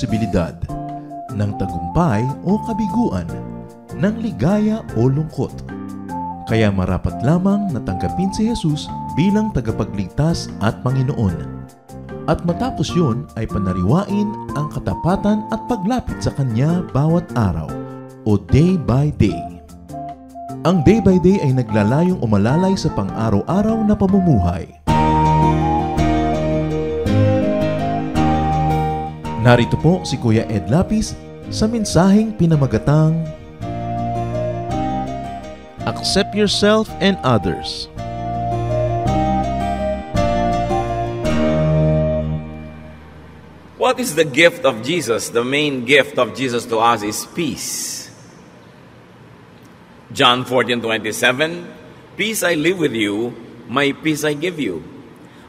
responsibilidad, ng tagumpay o kabiguan, ng ligaya o lungkot. Kaya marapat lamang na tanggapin si Jesus bilang tagapagligtas at Panginoon. At matapos yun ay panariwain ang katapatan at paglapit sa Kanya bawat araw o day by day. Ang day by day ay naglalayong umalalay sa pang-araw-araw na pamumuhay. Narito po si Kuya Ed Lapis sa mensaheng pinamagatang Accept Yourself and Others. What is the gift of Jesus? The main gift of Jesus to us is peace. John 14:27, Peace I live with you, my peace I give you.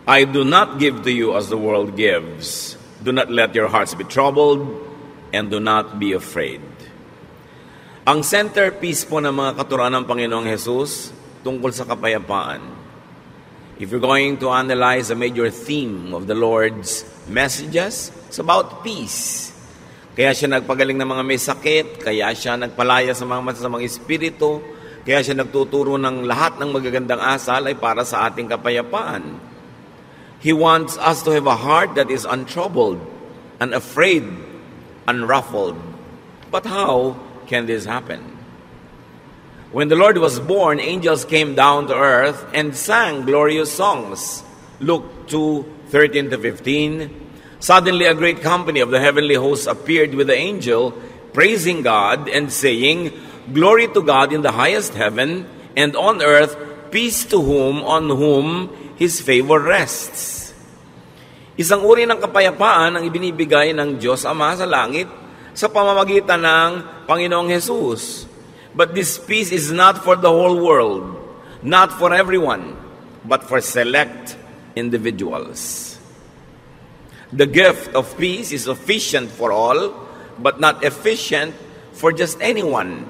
I do not give to you as the world gives. Do not let your hearts be troubled, and do not be afraid. Ang centerpiece po ng mga katuruan ng Panginoong Jesus tungkol sa kapayapaan. If you're going to analyze a major theme of the Lord's messages, it's about peace. Kaya siya nagpagaling ng mga may sakit, kaya siya nagpalaya sa mga masasamang espiritu, kaya siya nagtuturo ng lahat ng magagandang asal ay para sa ating kapayapaan. He wants us to have a heart that is untroubled, unafraid, unruffled. But how can this happen? When the Lord was born, angels came down to earth and sang glorious songs. Luke 2:13-15. Suddenly a great company of the heavenly hosts appeared with the angel, praising God and saying, Glory to God in the highest heaven, and on earth peace to on whom His favor rests. Isang uri ng kapayapaan ang ibinibigay ng Diyos Ama sa langit sa pamamagitan ng Panginoong Jesus. But this peace is not for the whole world, not for everyone, but for select individuals. The gift of peace is sufficient for all, but not efficient for just anyone.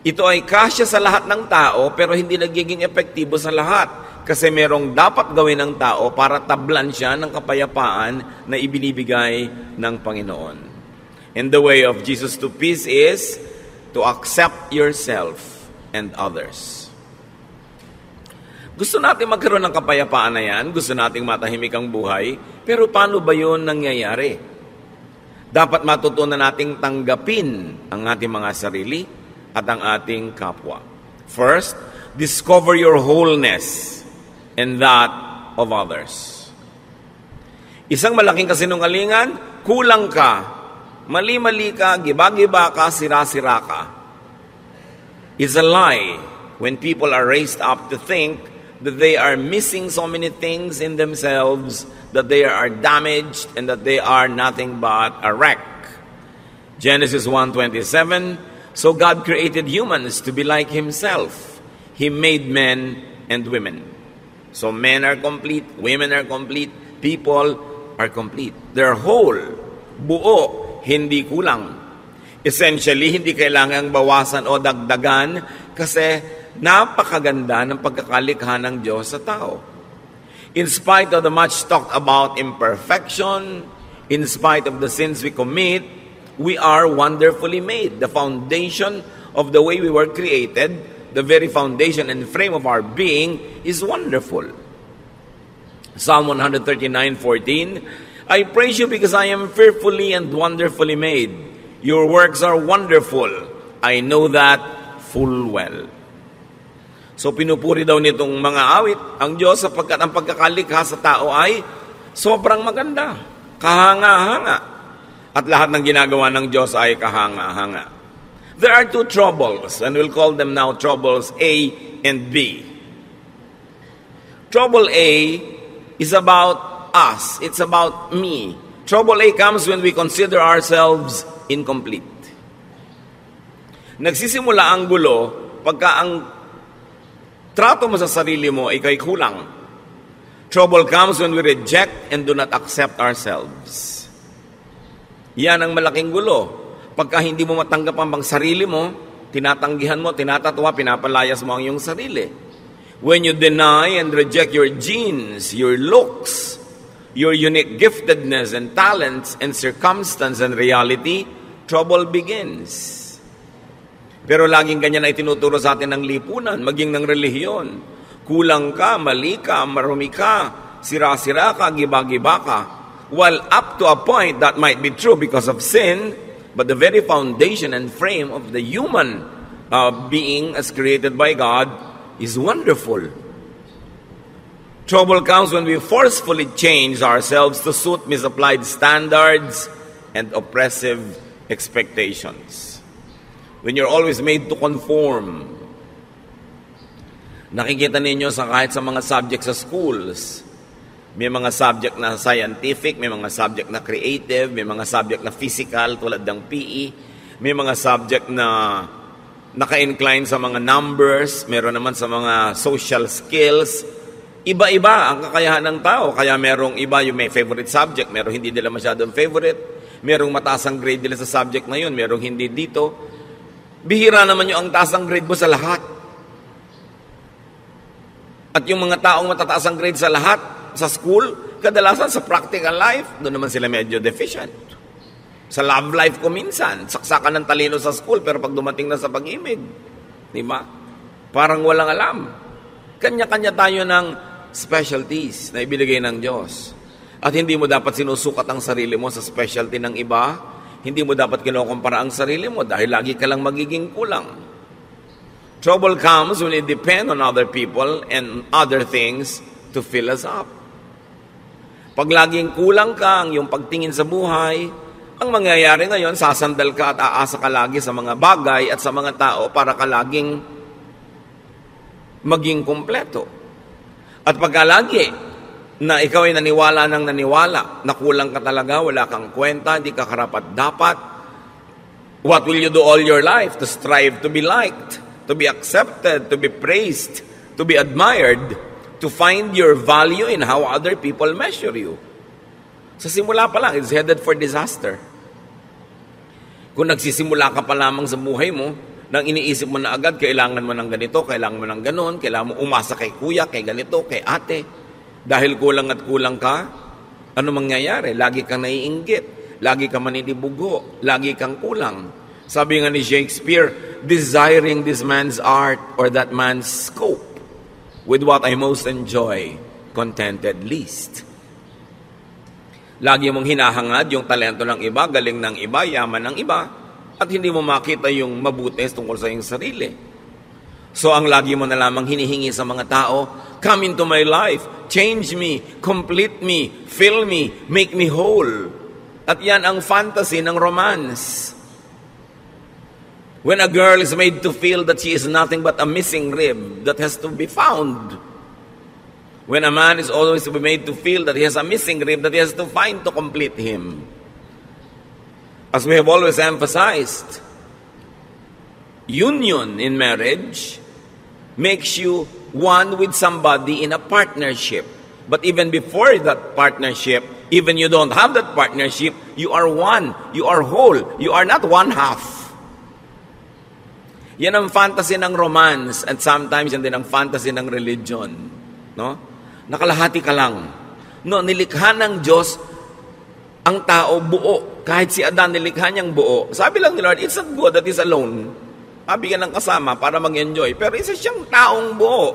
Ito ay kasya sa lahat ng tao, pero hindi nagiging epektibo sa lahat. Kasi merong dapat gawin ng tao para tablan siya ng kapayapaan na ibinibigay ng Panginoon. And the way of Jesus to peace is to accept yourself and others. Gusto natin magkaroon ng kapayapaan na yan, gusto nating matahimik ang buhay, pero paano ba yun nangyayari? Dapat matutunan nating tanggapin ang ating mga sarili at ang ating kapwa. First, discover your wholeness and that of others. Isang malaking kasinungalingan, kulang ka, mali-mali ka, giba-giba ka, sira-sira ka. It's a lie when people are raised up to think that they are missing so many things in themselves, that they are damaged, and that they are nothing but a wreck. Genesis 1:27, so God created humans to be like Himself. He made men and women. So men are complete, women are complete, people are complete. They're whole, buo, hindi kulang. Essentially, hindi kailangang bawasan o dagdagan kasi napakaganda ng pagkakalikha ng Diyos sa tao. In spite of the much talked about imperfection, in spite of the sins we commit, we are wonderfully made. The foundation of the way we were created, the very foundation and frame of our being is wonderful. Psalm 139:14, I praise you because I am fearfully and wonderfully made. Your works are wonderful. I know that full well. So pinupuri daw nitong mga awit ang Diyos sapagkat ang pagkakalikha sa tao ay sobrang maganda, kahanga-hanga. At lahat ng ginagawa ng Diyos ay kahanga-hanga. There are two troubles, and we'll call them now troubles A and B. Trouble A is about us. It's about me. Trouble A comes when we consider ourselves incomplete. Nagsisimula ang gulo pagka ang trato mo sa sarili mo ay kay kulang. Trouble comes when we reject and do not accept ourselves. Yan ang malaking gulo. Pagka hindi mo matanggap ang sarili mo, tinatanggihan mo, tinatatwa, pinapalayas mo ang iyong sarili. When you deny and reject your genes, your looks, your unique giftedness and talents and circumstance and reality, trouble begins. Pero laging ganyan ay tinuturo sa atin ng lipunan, maging ng relihiyon. Kulang ka, mali ka, marumi ka, sira-sira ka, giba-giba ka. While up to a point that might be true because of sin, but the very foundation and frame of the human being as created by God is wonderful. Trouble comes when we forcefully change ourselves to suit misapplied standards and oppressive expectations. When you're always made to conform. Nakikita ninyo kahit sa mga subject sa schools, may mga subject na scientific, may mga subject na creative, may mga subject na physical tulad ng PE, may mga subject na naka-incline sa mga numbers, meron naman sa mga social skills. Iba-iba ang kakayahan ng tao, kaya merong iba yung may favorite subject, merong hindi nila masyadong favorite, merong mataas ang grade nila sa subject na yun, merong hindi dito. Bihira naman yung ang taas ang grade mo sa lahat. At yung mga taong matataas ang grade sa lahat, sa school, kadalasan sa practical life, doon naman sila medyo deficient. Sa love life ko minsan, saksakan ng talino sa school, pero pag dumating na sa pag-ibig, di ba? Parang walang alam. Kanya-kanya tayo ng specialties na ibinigay ng Diyos. At hindi mo dapat sinusukat ang sarili mo sa specialty ng iba. Hindi mo dapat kinukumpara ang sarili mo dahil lagi ka lang magiging kulang. Trouble comes when we depend on other people and other things to fill us up. Pag laging kulang ka ang iyong pagtingin sa buhay, ang mangyayari ngayon, sasandal ka at aasa ka lagi sa mga bagay at sa mga tao para ka laging maging kumpleto. At pagka lagi na ikaw ay naniwala na kulang ka talaga, wala kang kwenta, hindi ka karapat-dapat, what will you do all your life? To strive to be liked, to be accepted, to be praised, to be admired, to find your value in how other people measure you. Sa simula pa lang, it's headed for disaster. Kung nagsisimula ka pa lamang sa buhay mo, nang iniisip mo na agad, kailangan mo ng ganito, kailangan mo ng ganon, kailangan mo umasa kay kuya, kay ganito, kay ate. Dahil kulang at kulang ka, ano mangyayari? Lagi kang naiinggit, lagi kang maninibugo, lagi kang kulang. Sabi nga ni Shakespeare, desiring this man's art or that man's scope, with what I most enjoy, contented least. Lagi mong hinahangad yung talento ng iba, galing ng iba, yaman ng iba, at hindi mo makita yung mabuti tungkol sa iyong sarili. So ang lagi mo na lamang hinihingi sa mga tao, come into my life, change me, complete me, fill me, make me whole. At yan ang fantasy ng romance. When a girl is made to feel that she is nothing but a missing rib that has to be found. When a man is always to be made to feel that he has a missing rib that he has to find to complete him. As we have always emphasized, union in marriage makes you one with somebody in a partnership. But even before that partnership, even you don't have that partnership, you are one, you are whole, you are not one half. Yan ang fantasy ng romance at sometimes yan din ang fantasy ng religion. No? Nakalahati ka lang. No, nilikha ng Diyos ang tao buo. Kahit si Adan nilikha niyang buo. Sabi lang ni Lord, it's not good that he's alone. Sabi ka ng kasama para mag-enjoy. Pero isa siyang taong buo.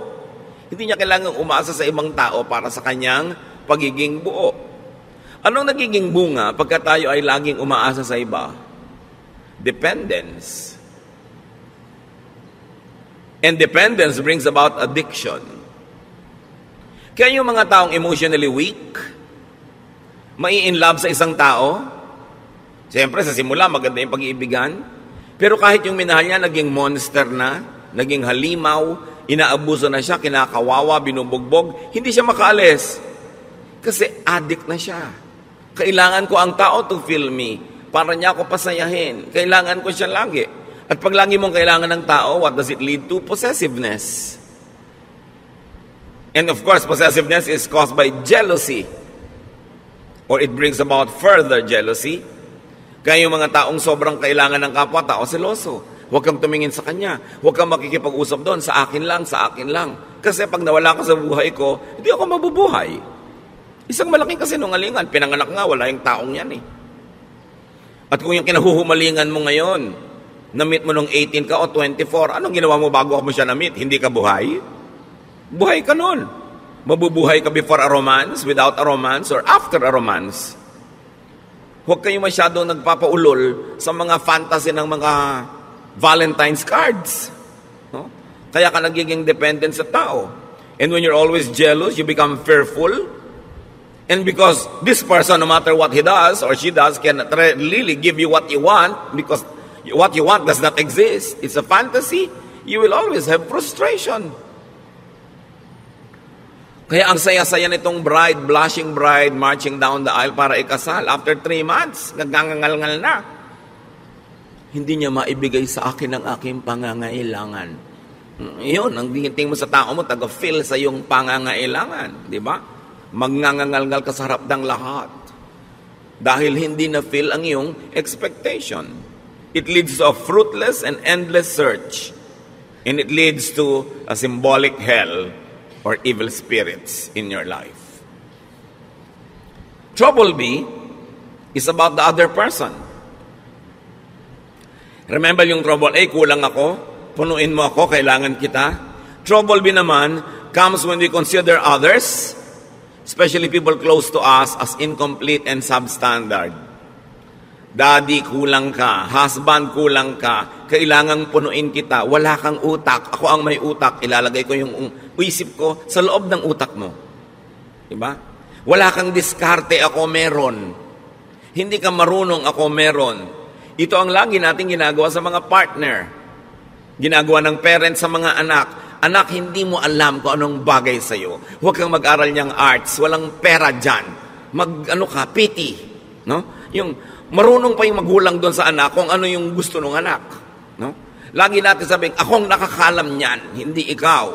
Hindi niya kailangang umasa sa ibang tao para sa kanyang pagiging buo. Anong nagiging bunga pagka tayo ay laging umaasa sa iba? Dependence. And dependence brings about addiction. Kaya yung mga taong emotionally weak, mai-in-love sa isang tao, siyempre sa simula maganda yung pag-iibigan, pero kahit yung minahal niya naging monster na, naging halimaw, inaabuso na siya, kinakawawa, binubugbog, hindi siya makaalis. Kasi addict na siya. Kailangan ko ang tao to feel me, para niya ako pasayahin. Kailangan ko siya lagi. At pag lagi mong kailangan ng tao, what does it lead to? Possessiveness. And of course, possessiveness is caused by jealousy. Or it brings about further jealousy. Kaya yung mga taong sobrang kailangan ng kapwa-tao, seloso. Huwag kang tumingin sa kanya. Huwag kang makikipag-usap doon. Sa akin lang, sa akin lang. Kasi pag nawala ka sa buhay ko, hindi ako mabubuhay. Isang malaking kasinungalingan. Pinanganak nga, wala yung taong yan eh. At kung yung kinahuhumalingan mo ngayon, na-meet mo nung 18 ka o 24, anong ginawa mo bago mo siya na-meet? Hindi ka buhay? Buhay ka nun. Mabubuhay ka before a romance, without a romance, or after a romance. Huwag kayo masyadong nagpapaulol sa mga fantasy ng mga Valentine's cards. No? Kaya ka nagiging dependent sa tao. And when you're always jealous, you become fearful. And because this person, no matter what he does or she does, cannot really give you what you want, because what you want does not exist. It's a fantasy. You will always have frustration. Kaya ang saya-saya nitong bride, blushing bride, marching down the aisle para ikasal. After 3 months, nagngangal-ngal na. Hindi niya maibigay sa akin ang aking pangangailangan. Yun, ang tingin mo sa tao mo, taga-fill sa iyong pangangailangan. Di ba? Magngangal-ngal ka sa harap ng lahat. Dahil hindi na-fill ang iyong expectation. It leads to a fruitless and endless search. And it leads to a symbolic hell or evil spirits in your life. Trouble B is about the other person. Remember yung trouble A, kulang ako, punuin mo ako, kailangan kita. Trouble B naman comes when we consider others, especially people close to us, as incomplete and substandard. Daddy, kulang ka. Husband, kulang ka. Kailangang punuin kita. Wala kang utak. Ako ang may utak. Ilalagay ko yung isip ko sa loob ng utak mo. Diba? Wala kang diskarte. Ako meron. Hindi ka marunong. Ako meron. Ito ang lagi natin ginagawa sa mga partner. Ginagawa ng parents sa mga anak. Anak, hindi mo alam kung anong bagay sa'yo. Huwag kang mag-aral niyang arts. Walang pera dyan. Pity. No? Yung marunong pa yung magulang doon sa anak kung ano yung gusto ng anak. No? Lagi natin sabihin, akong nakakalam niyan, hindi ikaw.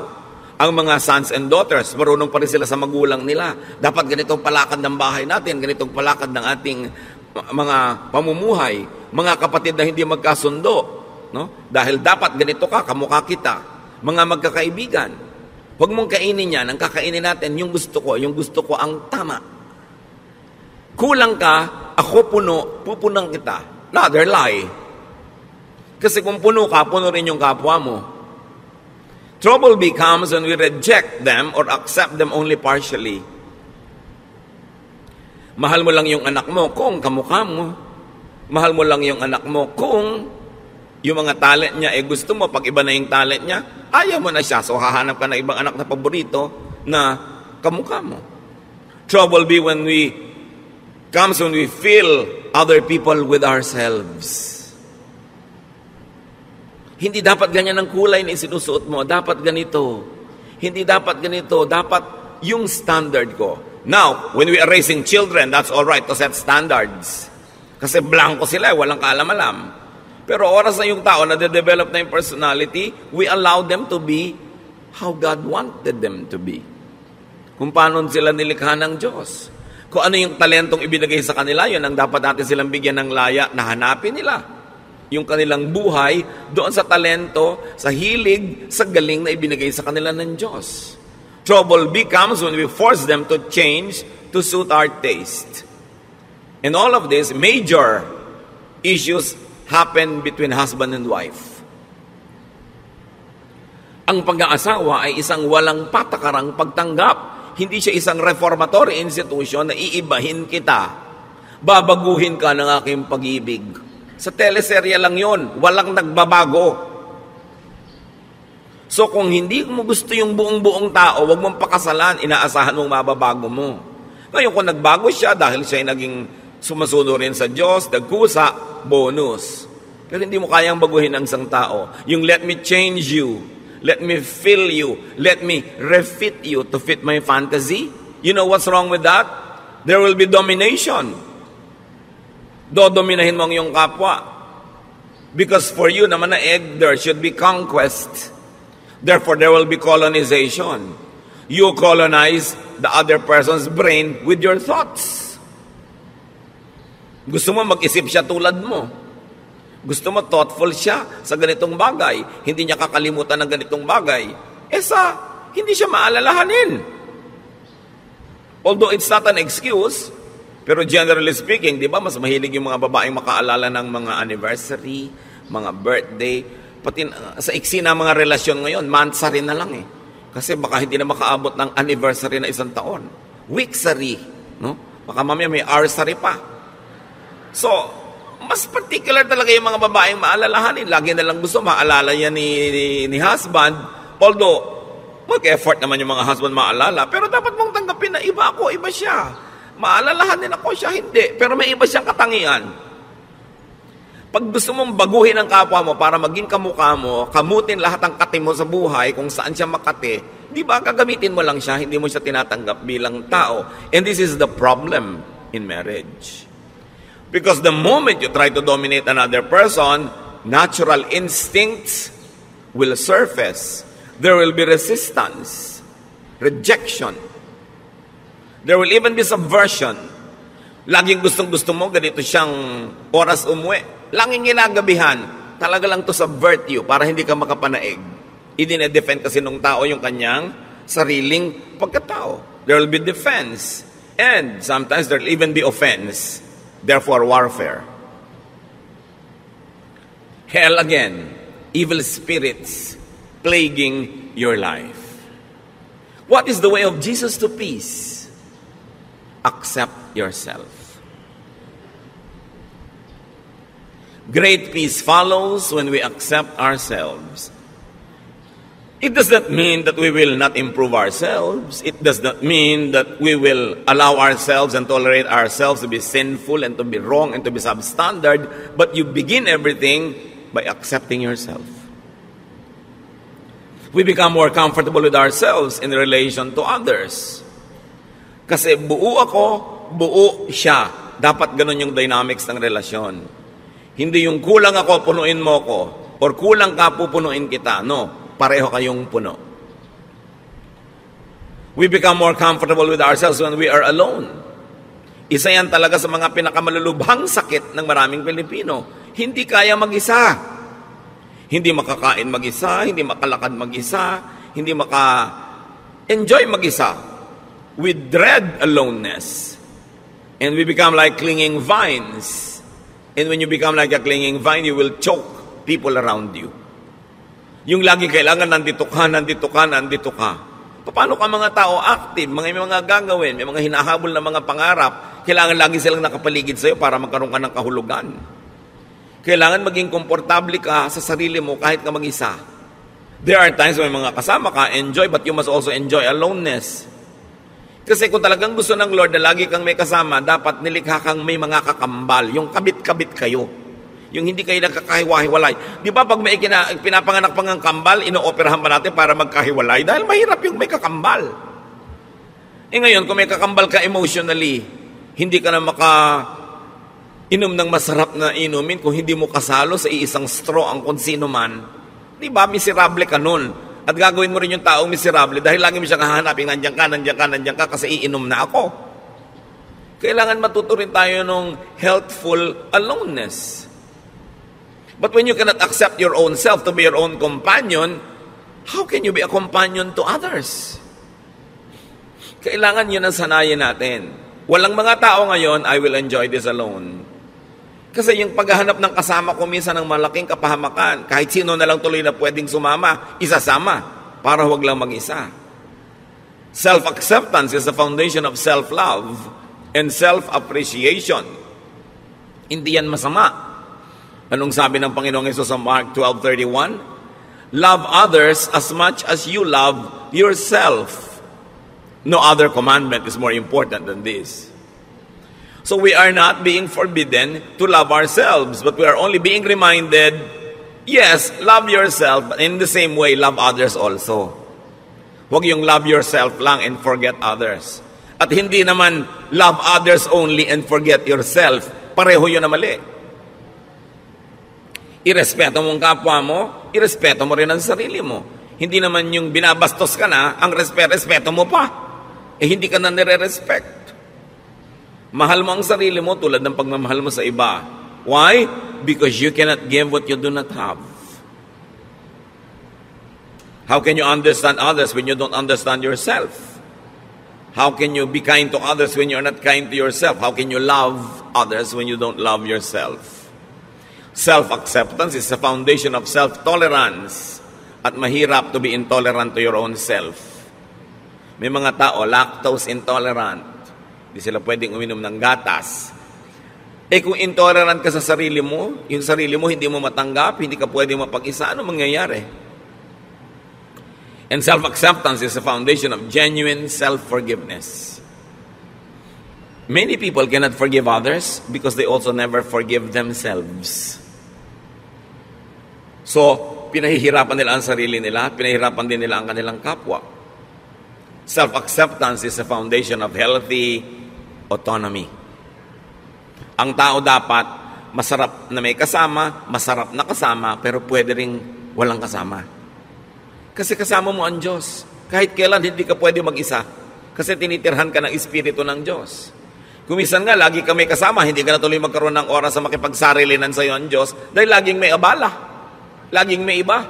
Ang mga sons and daughters, marunong pa rin sila sa magulang nila. Dapat ganitong palakad ng bahay natin, ganitong palakad ng ating mga pamumuhay. Mga kapatid na hindi magkasundo. No? Dahil dapat ganito ka, kamukha kita. Mga magkakaibigan. Huwag mong kainin yan. Ang kakainin natin, yung gusto ko ang tama. Kulang ka, ako puno, pupunang kita. Another lie. Kasi kung puno ka, puno rin yung kapwa mo. Trouble becomes when we reject them or accept them only partially. Mahal mo lang yung anak mo kung kamukha mo. Mahal mo lang yung anak mo kung yung mga talent niya, gusto mo, pag iba na yung talent niya, ayaw mo na siya. So hahanap ka na ibang anak na paborito na kamukha mo. Trouble comes when we fill other people with ourselves. Hindi dapat ganyan ang kulay na isinusuot mo. Dapat ganito. Hindi dapat ganito. Dapat yung standard ko. Now, when we are raising children, that's all right to set standards. Kasi blanco sila, walang kaalam-alam. Pero oras na yung tao na de-develop na yung personality, we allow them to be how God wanted them to be. Kung paano sila nilikha ng Diyos. Kung ano yung talentong ibinigay sa kanila, yun ang dapat natin silang bigyan ng laya na hanapin nila. Yung kanilang buhay doon sa talento, sa hilig, sa galing na ibinigay sa kanila ng Diyos. Trouble becomes when we force them to change to suit our taste. And all of this, major issues happen between husband and wife. Ang pag-aasawa ay isang walang patakarang pagtanggap. Hindi siya isang reformatory institution na iibahin kita. Babaguhin ka ng aking pag-ibig. Sa teleserye lang yon, walang nagbabago. So kung hindi mo gusto yung buong-buong tao, wag mong pakasalan, inaasahan mong mababago mo. Ngayon kung nagbago siya dahil siya ay naging sumusunod rin sa Diyos, nagkusa, bonus. Pero hindi mo kayang baguhin ang isang tao. Yung let me change you, let me fill you, let me refit you to fit my fantasy. You know what's wrong with that? There will be domination. Dodominahin mo ang iyong kapwa. Because for you naman na there should be conquest. Therefore, there will be colonization. You colonize the other person's brain with your thoughts. Gusto mo mag-isip siya tulad mo. Gusto mo thoughtful siya sa ganitong bagay. Hindi niya kakalimutan ng ganitong bagay. Hindi siya maalalahanin. Although it's not an excuse, pero generally speaking, di ba, mas mahilig yung mga babaeng makaalala ng mga anniversary, mga birthday, pati sa iksi na mga relasyon ngayon, monthsary na lang eh. Kasi baka hindi na makaabot ng anniversary na isang taon. Weeksary, no? Baka mamaya may hoursary pa. So, mas particular talaga yung mga babaeng maalalahanin. Lagi na lang gusto maalala yan ni husband. Although, mag-effort naman yung mga husband maalala, pero dapat mong tanggapin na iba ako, iba siya. Maalalahanin ako, siya hindi. Pero may iba siyang katangian. Pag gusto mong baguhin ang kapwa mo para maging kamukha mo, kamutin lahat ng kati mo sa buhay, kung saan siya makati, di ba gagamitin mo lang siya, hindi mo siya tinatanggap bilang tao. And this is the problem in marriage. Because the moment you try to dominate another person, natural instincts will surface. There will be resistance, rejection. There will even be subversion. Laging gustong-gusto mo, ganito siyang oras umuwi. Laging ginagabihan, talaga lang to subvert you para hindi ka makapanaig. Idine-defend kasi nung tao yung kanyang sariling pagkatao. There will be defense. And sometimes there will even be offense. Therefore, warfare. Hell again, evil spirits plaguing your life. What is the way of Jesus to peace? Accept yourself. Great peace follows when we accept ourselves. It does not mean that we will not improve ourselves. It does not mean that we will allow ourselves and tolerate ourselves to be sinful and to be wrong and to be substandard. But you begin everything by accepting yourself. We become more comfortable with ourselves in relation to others. Kasi buo ako, buo siya. Dapat ganun yung dynamics ng relasyon. Hindi yung kulang ako, punuin mo ko. Or kulang ka, pupunuin kita. No, pareho kayong puno. We become more comfortable with ourselves when we are alone. Isa yan talaga sa mga pinakamalulubhang sakit ng maraming Pilipino. Hindi kaya mag-isa. Hindi makakain mag-isa, hindi makalakad mag-isa, hindi maka-enjoy mag-isa. We dread aloneness. And we become like clinging vines. And when you become like a clinging vine, you will choke people around you. Yung lagi kailangan nandito ka, nandito ka, nandito ka. Paano ka mga tao active, may mga gagawin, may mga hinahabol na mga pangarap, kailangan lagi silang nakapaligid sa'yo para magkaroon ka ng kahulugan. Kailangan maging komportable ka sa sarili mo kahit ka mag-isa. There are times when mga kasama ka, enjoy, but you must also enjoy aloneness. Kasi kung talagang gusto ng Lord na lagi kang may kasama, dapat nilikha kang may mga kakambal, yung kabit-kabit kayo. Yung hindi kayo nagkakahiwa-hiwalay. Di ba pag may pinapanganak pang ang kambal, ino-operahan pa natin para magkahiwalay? Dahil mahirap yung may kakambal. Ngayon, kung may kakambal ka emotionally, hindi ka na inom ng masarap na inumin kung hindi mo kasalo sa iisang straw ang kung sino man. Di ba? Miserable ka nun. At gagawin mo rin yung taong miserable dahil lagi mo siya kahanapin, nandiyan ka, nandiyan ka, nandiyan ka kasi iinom na ako. Kailangan matuto rin tayo ng healthful aloneness. But when you cannot accept your own self to be your own companion, how can you be a companion to others? Kailangan yun ang sanayin natin. Walang mga tao ngayon, I will enjoy this alone. Kasi yung paghahanap ng kasama ko minsan ng malaking kapahamakan, kahit sino na lang tuloy na pwedeng sumama, isasama, para huwag lang mag-isa. Self-acceptance is the foundation of self-love and self-appreciation. Hindi yan masama. Anong sabi ng Panginoong Hesus sa Mark 12:31? Love others as much as you love yourself. No other commandment is more important than this. So we are not being forbidden to love ourselves, but we are only being reminded, yes, love yourself, but in the same way, love others also. Huwag yung love yourself lang and forget others. At hindi naman love others only and forget yourself. Pareho yun na mali. Irespeto mo ang kapwa mo, irespeto mo rin ang sarili mo. Hindi naman yung binabastos ka na, ang respeto mo pa. Hindi ka na nire-respect. Mahal mo ang sarili mo tulad ng pagmamahal mo sa iba. Why? Because you cannot give what you do not have. How can you understand others when you don't understand yourself? How can you be kind to others when you're not kind to yourself? How can you love others when you don't love yourself? Self-acceptance is the foundation of self-tolerance. At mahirap to be intolerant to your own self. May mga tao, lactose intolerant. Hindi sila pwedeng uminom ng gatas. Kung intolerant ka sa sarili mo, yung sarili mo hindi mo matanggap, hindi ka pwedeng mapag-isa, ano mangyayari? And self-acceptance is the foundation of genuine self-forgiveness. Many people cannot forgive others because they also never forgive themselves. So, pinahihirapan nila ang sarili nila, pinahihirapan din nila ang kanilang kapwa. Self-acceptance is the foundation of healthy autonomy. Ang tao dapat masarap na may kasama, masarap na kasama, pero pwede ring walang kasama. Kasi kasama mo ang Diyos. Kahit kailan hindi ka pwede mag-isa. Kasi tinitirhan ka ng Espiritu ng Diyos. Kung minsan nga, lagi ka may kasama, hindi ka na tuloy magkaroon ng oras sa makipagsarilinan sa iyo ang Diyos dahil laging may abala. Laging may iba.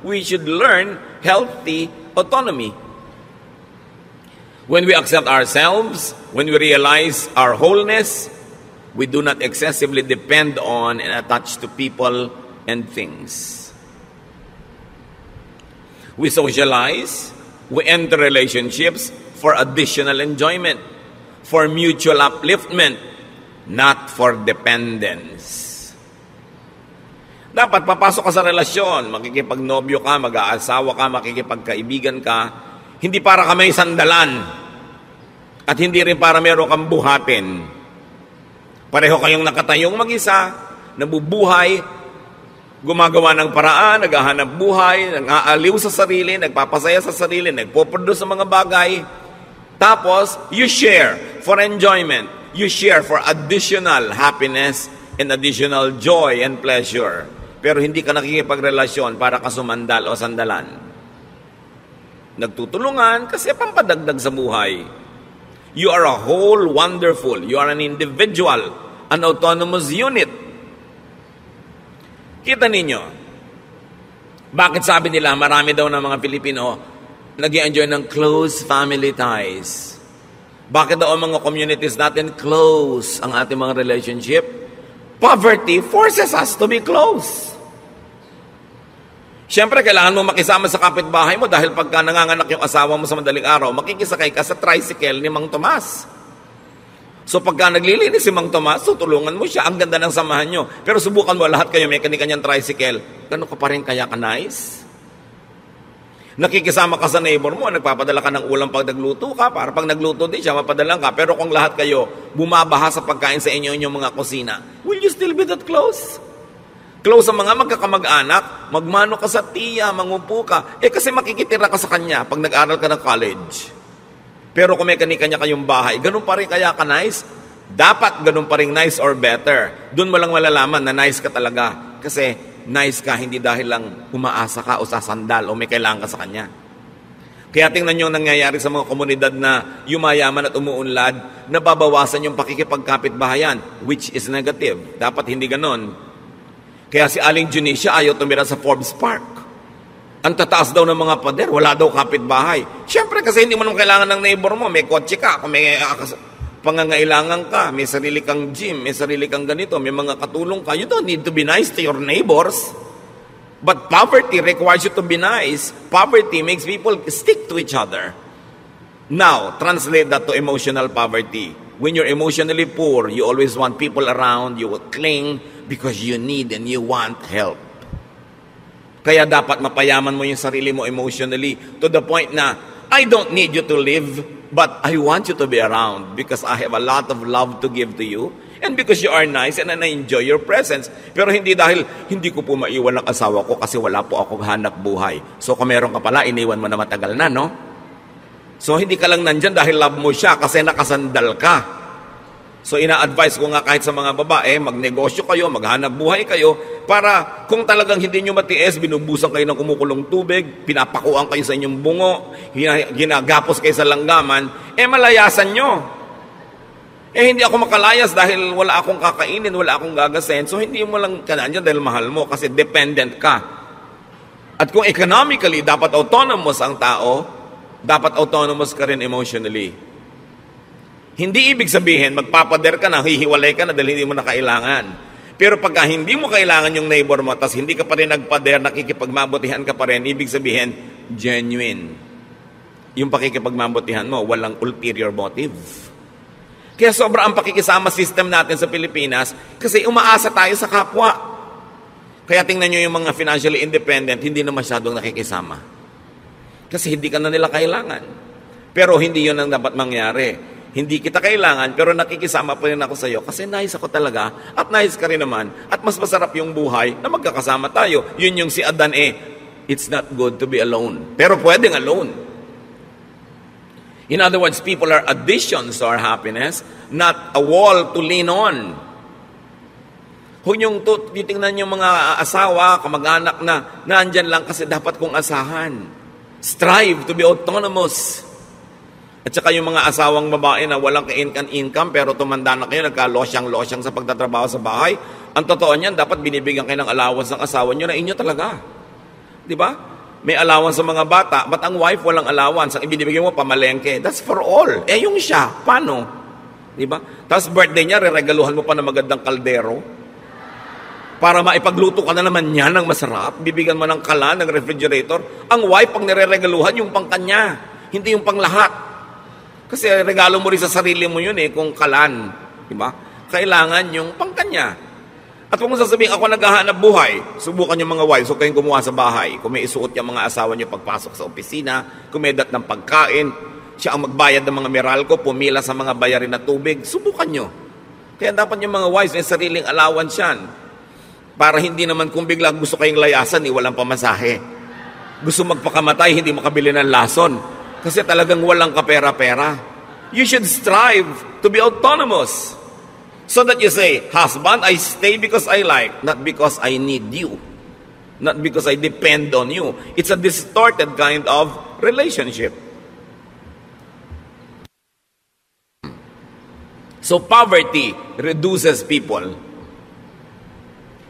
We should learn healthy autonomy. When we accept ourselves, when we realize our wholeness, we do not excessively depend on and attach to people and things. We socialize, we enter relationships for additional enjoyment, for mutual upliftment, not for dependence. Dapat papasok ka sa relasyon, makikipagnobyo ka, mag-aasawa ka, makikipagkaibigan ka, hindi para ka may sandalan at hindi rin para meron kang buhatin. Pareho kayong nakatayong mag-isa, nabubuhay, gumagawa ng paraan, naghahanap buhay, nang-aaliw sa sarili, nagpapasaya sa sarili, nagpo-produce sa mga bagay. Tapos, you share for enjoyment. You share for additional happiness and additional joy and pleasure. Pero hindi ka nakikipagrelasyon para kasumandal o sandalan. Nagtutulungan kasi pampadagdag sa buhay. You are a whole, wonderful. You are an individual, an autonomous unit. Kita ninyo, bakit sabi nila marami daw ng mga Pilipino nag-i-enjoy ng close family ties? Bakit daw ang mga communities natin close ang ating mga relationship? Poverty forces us to be close. Siyempre, kailangan mo makisama sa kapitbahay mo dahil pagka nanganganak yung asawa mo sa madaling araw, makikisakay ka sa tricycle ni Mang Tomas. So pagka naglilinis si Mang Tomas, tutulungan mo siya. Ang ganda ng samahan nyo. Pero subukan mo, lahat kayo may kanya-kanyang tricycle. Gano'n ka pa rin kaya ka nice? Nakikisama ka sa neighbor mo, nagpapadala ka ng ulam pag nagluto ka, para pag nagluto din siya, mapadalang ka. Pero kung lahat kayo bumabaha sa pagkain sa inyong mga kusina, will you still be that close? Close sa mga magkakamag-anak, magmano ka sa tiya, mangupo ka. Kasi makikitira ka sa kanya pag nag-aral ka ng college. Pero kung may kanya-kanya kayong bahay, ganun pa rin kaya ka nice? Dapat ganun pa rin nice or better. Doon mo lang malalaman na nice ka talaga. Kasi nice ka, hindi dahil lang umaasa ka o sasandal o may kailangan ka sa kanya. Kaya tingnan nyo ang nangyayari sa mga komunidad na yumayaman at umuunlad, nababawasan yung pakikipagkapit-bahayan, which is negative. Dapat hindi ganon. Kaya si Aling Junicia ayaw tumira sa Forbes Park. Ang tataas daw ng mga pader, wala daw kapitbahay. Siyempre kasi hindi mo naman kailangan ng neighbor mo, may kotse ka, kung may pangangailangan ka, may sarili kang gym, may sarili kang ganito, may mga katulong ka, you don't need to be nice to your neighbors. But poverty requires you to be nice. Poverty makes people stick to each other. Now, translate that to emotional poverty. When you're emotionally poor, you always want people around, you will cling because you need and you want help. Kaya dapat mapayaman mo yung sarili mo emotionally to the point na, I don't need you to live, but I want you to be around because I have a lot of love to give to you and because you are nice and I enjoy your presence. Pero hindi dahil hindi ko po maiwan ang asawa ko kasi wala po akong hanap buhay. So kung meron ka pala, iniwan mo na matagal na, no? So hindi ka lang nandyan dahil love mo siya kasi nakasandal ka. So ina-advise ko nga kahit sa mga babae, magnegosyo kayo, maghanap buhay kayo, para kung talagang hindi nyo matiis, binubusan kayo ng kumukulong tubig, pinapakuan kayo sa inyong bungo, ginagapos kayo sa langgaman, malayasan nyo. Hindi ako makalayas dahil wala akong kakainin, wala akong gagasin, so hindi mo lang kanyan dahil mahal mo kasi dependent ka. At kung economically dapat autonomous ang tao, dapat autonomous ka rin emotionally. Hindi ibig sabihin, magpapader ka na, hihiwalay ka na dahil hindi mo na kailangan. Pero pagka hindi mo kailangan yung neighbor mo, tas hindi ka pa rin nagpader, nakikipagmabutihan ka pa rin, ibig sabihin, genuine. Yung pakikipagmabutihan mo, walang ulterior motive. Kaya sobra ang pakikisama system natin sa Pilipinas kasi umaasa tayo sa kapwa. Kaya tingnan nyo yung mga financially independent, hindi na masyadong nakikisama. Kasi hindi ka na nila kailangan. Pero hindi yun ang dapat mangyari. Hindi kita kailangan, pero nakikisama pa rin ako sa iyo kasi nice ako talaga at nice ka rin naman at mas masarap yung buhay na magkakasama tayo. Yun yung si Adan it's not good to be alone. Pero pwedeng alone. In other words, people are additions to our happiness, not a wall to lean on. Kung yung titingnan yung mga asawa, kamag-anak na nandyan lang kasi dapat kong asahan. Strive to be autonomous. At saka yung mga asawang babae na walang ka-income pero tumanda na kayo, nagka-losyang-losyang sa pagtatrabaho sa bahay. Ang totoo niyan, dapat binibigyan kayo ng allowance ng asawa nyo na inyo talaga. Di ba? May allowance sa mga bata, but ang wife walang allowance. Ang ibinibigyan mo, pamalengke. That's for all. Yung siya, paano? Di ba? Tapos birthday niya, reregaluhan mo pa ng magandang kaldero. Para maipagluto ka na naman niya ng masarap. Bibigyan mo ng kalan, ng refrigerator. Ang wife, pang nireregaluhan, yung pangkanya. Hindi yung panglahat. Kasi regalo mo rin sa sarili mo yun kung kalan. Diba? Kailangan yung pangkanya. At kung sasabihin, ako naghahanap buhay, subukan yung mga wives, huwag kayong gumawa sa bahay. Kung may isuot yung mga asawa nyo pagpasok sa opisina, kumedat ng pagkain, siya ang magbayad ng mga Meralco, pumila sa mga bayarin na tubig, subukan nyo. Kaya dapat yung mga wives, may sariling allowance yan. Para hindi naman kung bigla gusto kayong layasan, walang pamasahe. Gusto magpakamatay, hindi makabili ng lason. Kasi talagang walang kapera-pera. You should strive to be autonomous. So that you say, husband, I stay because I like, not because I need you. Not because I depend on you. It's a distorted kind of relationship. So poverty reduces people.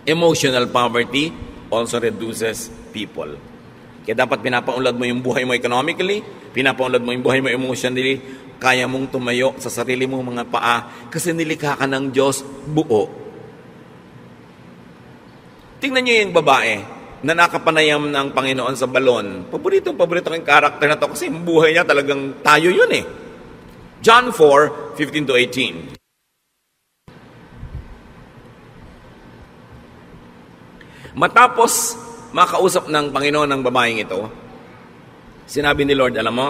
Emotional poverty also reduces people. Kaya dapat pinapaunlad mo yung buhay mo economically, pinapaunlad mo yung buhay mo emotionally, kaya mong tumayo sa sarili mong mga paa kasi nilikha ka ng Diyos buo. Tingnan niyo yung babae na nakapanayam ng Panginoon sa balon. Paborito kong karakter na to kasi yung buhay niya talagang tayo yun John 4:15-18. Matapos makausap ng Panginoon ng babaeng ito, sinabi ni Lord, alam mo,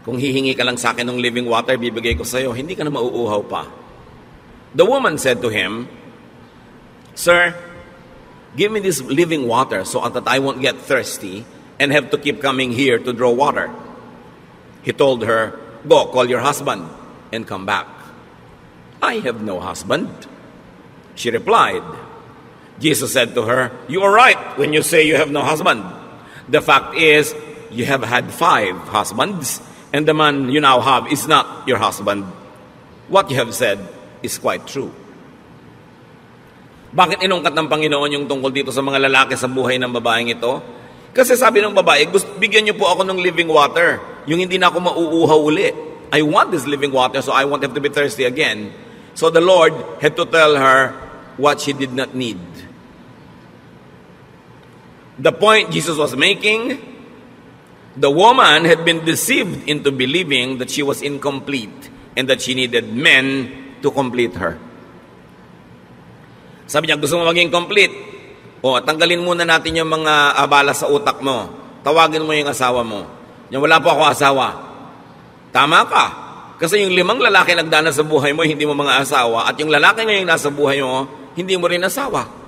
kung hihingi ka lang sa akin ng living water, bibigay ko sa iyo, hindi ka na mauuhaw pa. The woman said to him, Sir, give me this living water so that I won't get thirsty and have to keep coming here to draw water. He told her, Go, call your husband and come back. I have no husband. She replied, Jesus said to her, You are right when you say you have no husband. The fact is, you have had 5 husbands, and the man you now have is not your husband. What you have said is quite true. Bakit inungkat ng Panginoon yung tungkol dito sa mga lalaki sa buhay ng babaeng ito? Kasi sabi ng babae, bigyan niyo po ako ng living water. Yung hindi na ako mauuhaw uli. I want this living water so I won't have to be thirsty again. So the Lord had to tell her what she did not need. The point Jesus was making, the woman had been deceived into believing that she was incomplete and that she needed men to complete her. Sabi niya, gusto mo maging complete? Tanggalin muna natin yung mga abala sa utak mo. Tawagin mo yung asawa mo. Yung wala po ako asawa. Tama ka. Kasi yung 5 lalaki nagdana sa buhay mo, hindi mo mga asawa. At yung lalaki ngayong nasa buhay mo, hindi mo rin asawa.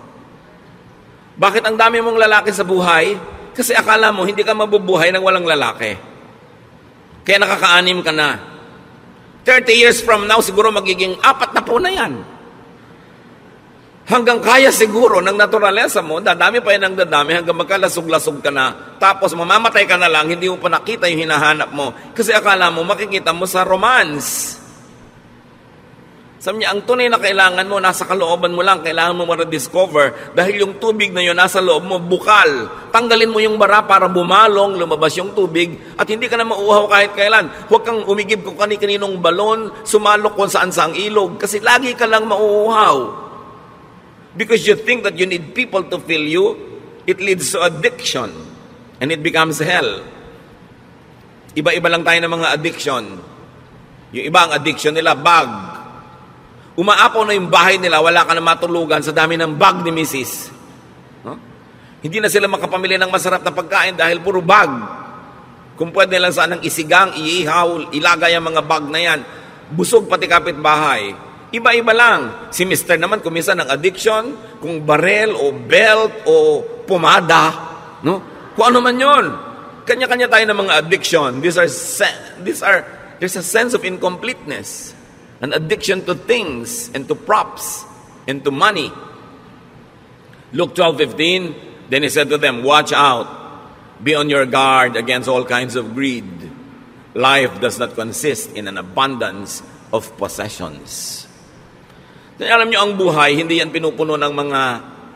Bakit ang dami mong lalaki sa buhay? Kasi akala mo, hindi ka mabubuhay nang walang lalaki. Kaya nakaka-anim ka na. 30 years from now, siguro magiging 4 na po na yan. Hanggang kaya siguro ng naturalesa mo, dadami pa yan ang dadami hanggang magkalasog-lasog ka na. Tapos mamamatay ka na lang, hindi mo pa nakita yung hinahanap mo. Kasi akala mo, makikita mo sa romance. Sabi niya, ang tunay na kailangan mo, nasa kalooban mo lang, kailangan mo ma-discover dahil yung tubig na yun nasa loob mo, bukal. Tanggalin mo yung bara para bumalong, lumabas yung tubig, at hindi ka na mauuhaw kahit kailan. Huwag kang umigib kung kani-kaninong balon, sumalok kung saan sa ang ilog, kasi lagi ka lang mauuhaw. Because you think that you need people to fill you, it leads to addiction, and it becomes hell. Iba-iba lang tayo ng mga addiction. Yung iba, ang addiction nila, bag. Umaapaw na yung bahay nila, wala ka na matulugan sa dami ng bag ni Mrs. No? Hindi na sila makapamili ng masarap na pagkain dahil puro bag. Kung pwede lang sanang isigang, iihaw, ilagay ang mga bag na yan. Busog pati kapitbahay. Iba-iba lang. Si Mr. naman, kung minsan ang addiction, kung barel o belt o pomada, no? Kung ano man yun. Kanya-kanya tayo ng mga addiction. There's a sense of incompleteness. An addiction to things and to props and to money. Luke 12:15, then he said to them, watch out, be on your guard against all kinds of greed. Life does not consist in an abundance of possessions. Then alam niyo, ang buhay, hindi yan pinupuno ng mga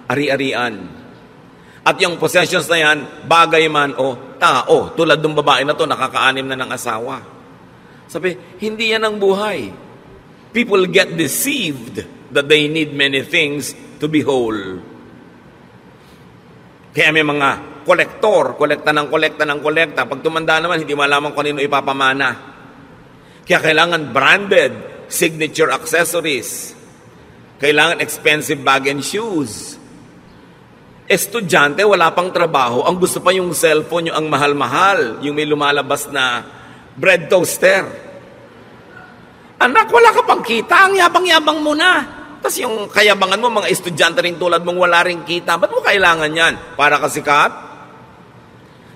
ari-arian. At yung possessions na yan, bagay man o tao, tulad ng babae na to, nakakaanim na ng asawa. Sabi, hindi yan ang buhay. People get deceived that they need many things to be whole. Kaya may mga kolekta ng kolekta. Pag tumanda naman, hindi malaman kung kanino ipapamana. Kaya kailangan branded, signature accessories. Kailangan expensive bag and shoes. Estudyante, wala pang trabaho. Ang gusto pa yung cellphone, yung ang mahal-mahal. Yung may lumalabas na bread toaster. Anak, wala ka pang kita, ang yabang-yabang mo na. Tapos yung kayabangan mo, mga estudyante rin tulad mong wala rin kita. Ba't mo kailangan yan? Para kasikat?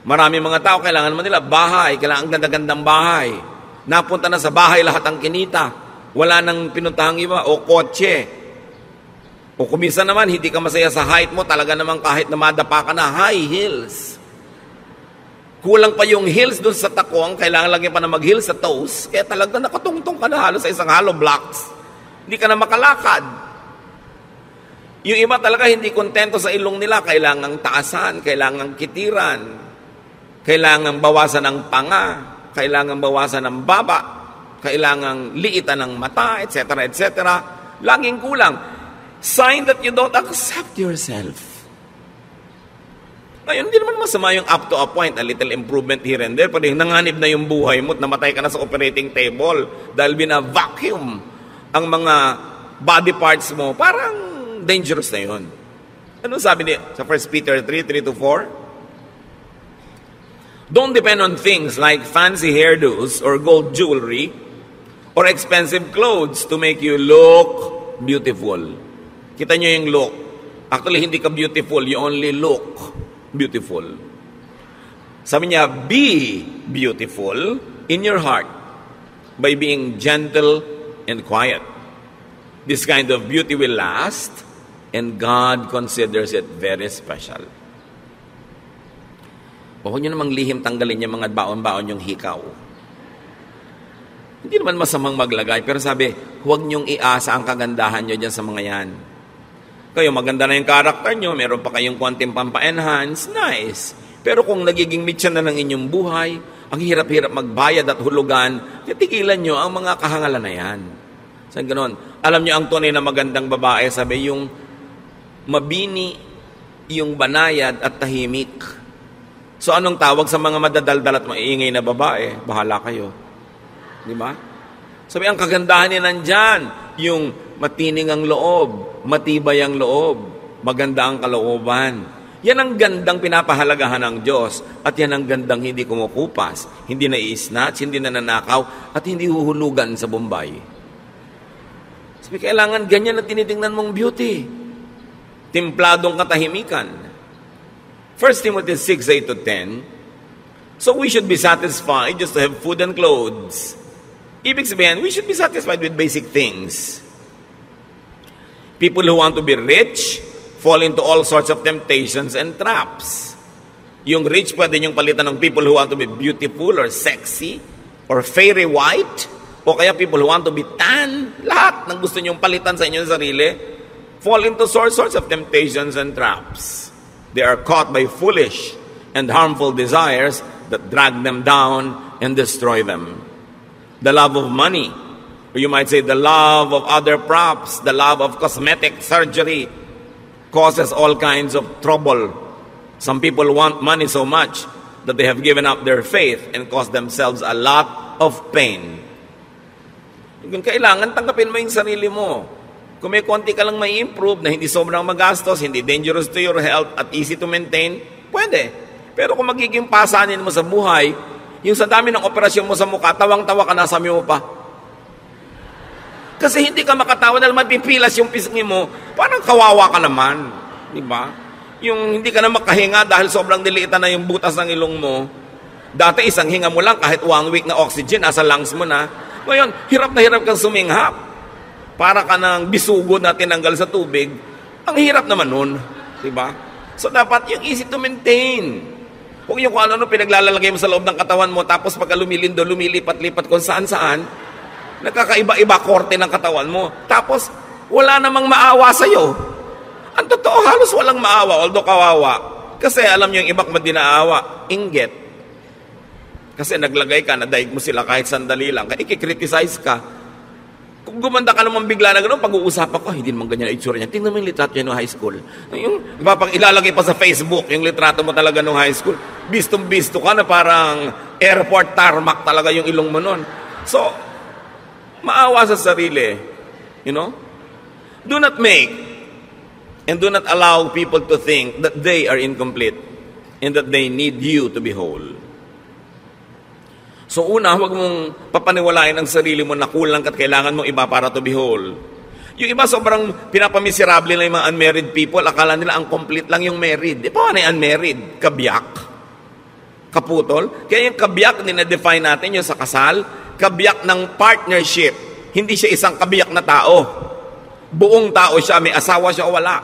Marami mga tao, kailangan naman nila bahay, kailangan ganda-gandang bahay. Napunta na sa bahay lahat ang kinita. Wala nang pinuntahang iba, o kotse. O kumisa naman, hindi ka masaya sa height mo, talaga naman kahit na madapa ka na, high heels. Kulang pa yung heels doon sa takong, kailangan lagi pa na mag-heels sa toes, kaya talaga nakatungtong ka na halos sa isang hollow blocks. Hindi ka na makalakad. Yung iba talaga hindi kontento sa ilong nila, kailangang taasan, kailangang kitiran, kailangang bawasan ng panga, kailangang bawasan ng baba, kailangang liitan ng mata, etc., etc. Laging kulang. Sign that you don't accept yourself. Ngayon, hindi naman masama yung up to a point, a little improvement here and there. Pwede nanganib na yung buhay mo at namatay ka na sa operating table dahil bina-vacuum ang mga body parts mo. Parang dangerous na yun. Ano sabi niya sa 1 Peter 3:3-4? Don't depend on things like fancy hairdos or gold jewelry or expensive clothes to make you look beautiful. Kita nyo yung look. Actually, hindi ka beautiful. You only look beautiful. Sabi niya, be beautiful in your heart by being gentle and quiet. This kind of beauty will last and God considers it very special. Huwag nyo namang lihim tanggalin yung mga baon-baon yung hikaw. Hindi naman masamang maglagay, pero sabi, huwag nyong iasa ang kagandahan nyo dyan sa mga yan. Kayo, maganda na yung karakter nyo, meron pa kayong konting pampa-enhance, nice. Pero kung nagiging mitya na ng inyong buhay, ang hirap-hirap magbayad at hulugan, titigilan nyo ang mga kahangalan na yan. So, ganon. Alam nyo, ang tunay na magandang babae, sabi, yung mabini, yung banayad at tahimik. So, anong tawag sa mga madadaldal at maiingay na babae? Bahala kayo. Di ba? Sabi, ang kagandahan niya nandyan, yung matining ang loob, matibay ang loob, maganda ang kalooban. Yan ang gandang pinapahalagahan ng Diyos at yan ang gandang hindi kumukupas, hindi na i-snatch, hindi na nanakaw at hindi huhulugan sa Bombay. Sabi, kailangan ganyan na tinitingnan mong beauty. Timpladong katahimikan. 1 Timothy 6:8-10. So we should be satisfied just to have food and clothes. Ibig sabihin, we should be satisfied with basic things. People who want to be rich fall into all sorts of temptations and traps. Yung rich, pwede niyong palitan ng people who want to be beautiful or sexy or fairy white o kaya people who want to be tan, lahat ng gusto nyong palitan sa inyong sarili, fall into all sorts of temptations and traps. They are caught by foolish and harmful desires that drag them down and destroy them. The love of money, or you might say the love of other props, the love of cosmetic surgery, causes all kinds of trouble. Some people want money so much that they have given up their faith and caused themselves a lot of pain. Kung kailangan, tanggapin mo yung sarili mo. Kung may konti ka lang may improve na hindi sobrang magastos, hindi dangerous to your health at easy to maintain, pwede. Pero kung magiging pasanin mo sa buhay, yung sa dami ng operasyon mo sa mukha, tawang-tawa ka na, sabi mo pa. Kasi hindi ka makatawa dahil mapipilas yung pisngi mo, parang kawawa ka naman. Di ba? Yung hindi ka na makahinga dahil sobrang diliitan na yung butas ng ilong mo. Dati isang hinga mo lang, kahit 1 week na oxygen, nasa lungs mo na. Ngayon, hirap na hirap kang suminghap. Para ka ng bisugo na tinanggal sa tubig, ang hirap naman nun. Diba? So dapat yung easy to maintain. Huwag yung kung ano pinaglalalagay mo sa loob ng katawan mo, tapos pagka lumilindo, lumilipat-lipat kung saan-saan, nagkakaiba-iba korte ng katawan mo. Tapos, wala namang maawa sa'yo. Ang totoo, halos walang maawa, although kawawa. Kasi alam nyo yung iba kung dinaawa, inggit. Kasi naglagay ka, nadaig mo sila kahit sandali lang, kaya ikikriticize ka. Kung gumanda ka naman bigla na gano'n, pag-uusapan ko, hindi naman ganyan ang itsura niya. Tingnan mo yung litrato niya noong high school. Yung ilalagay pa sa Facebook, yung litrato mo talaga noong high school. Bistong-bisto ka na parang airport tarmac talaga yung ilong mo noon. So, maawa sa sarili. You know? Do not make and do not allow people to think that they are incomplete and that they need you to be whole. So una, huwag mong papaniwalain ang sarili mo na kulang at kailangan mong iba para to be whole. Yung iba sobrang pinapamiserable na yung mga unmarried people, akala nila ang complete lang yung married. Paano yung unmarried? Kabiyak? Kaputol? Kaya yung kabiyak, dinedefine natin yung sa kasal, kabiyak ng partnership. Hindi siya isang kabiyak na tao. Buong tao siya, may asawa siya o wala.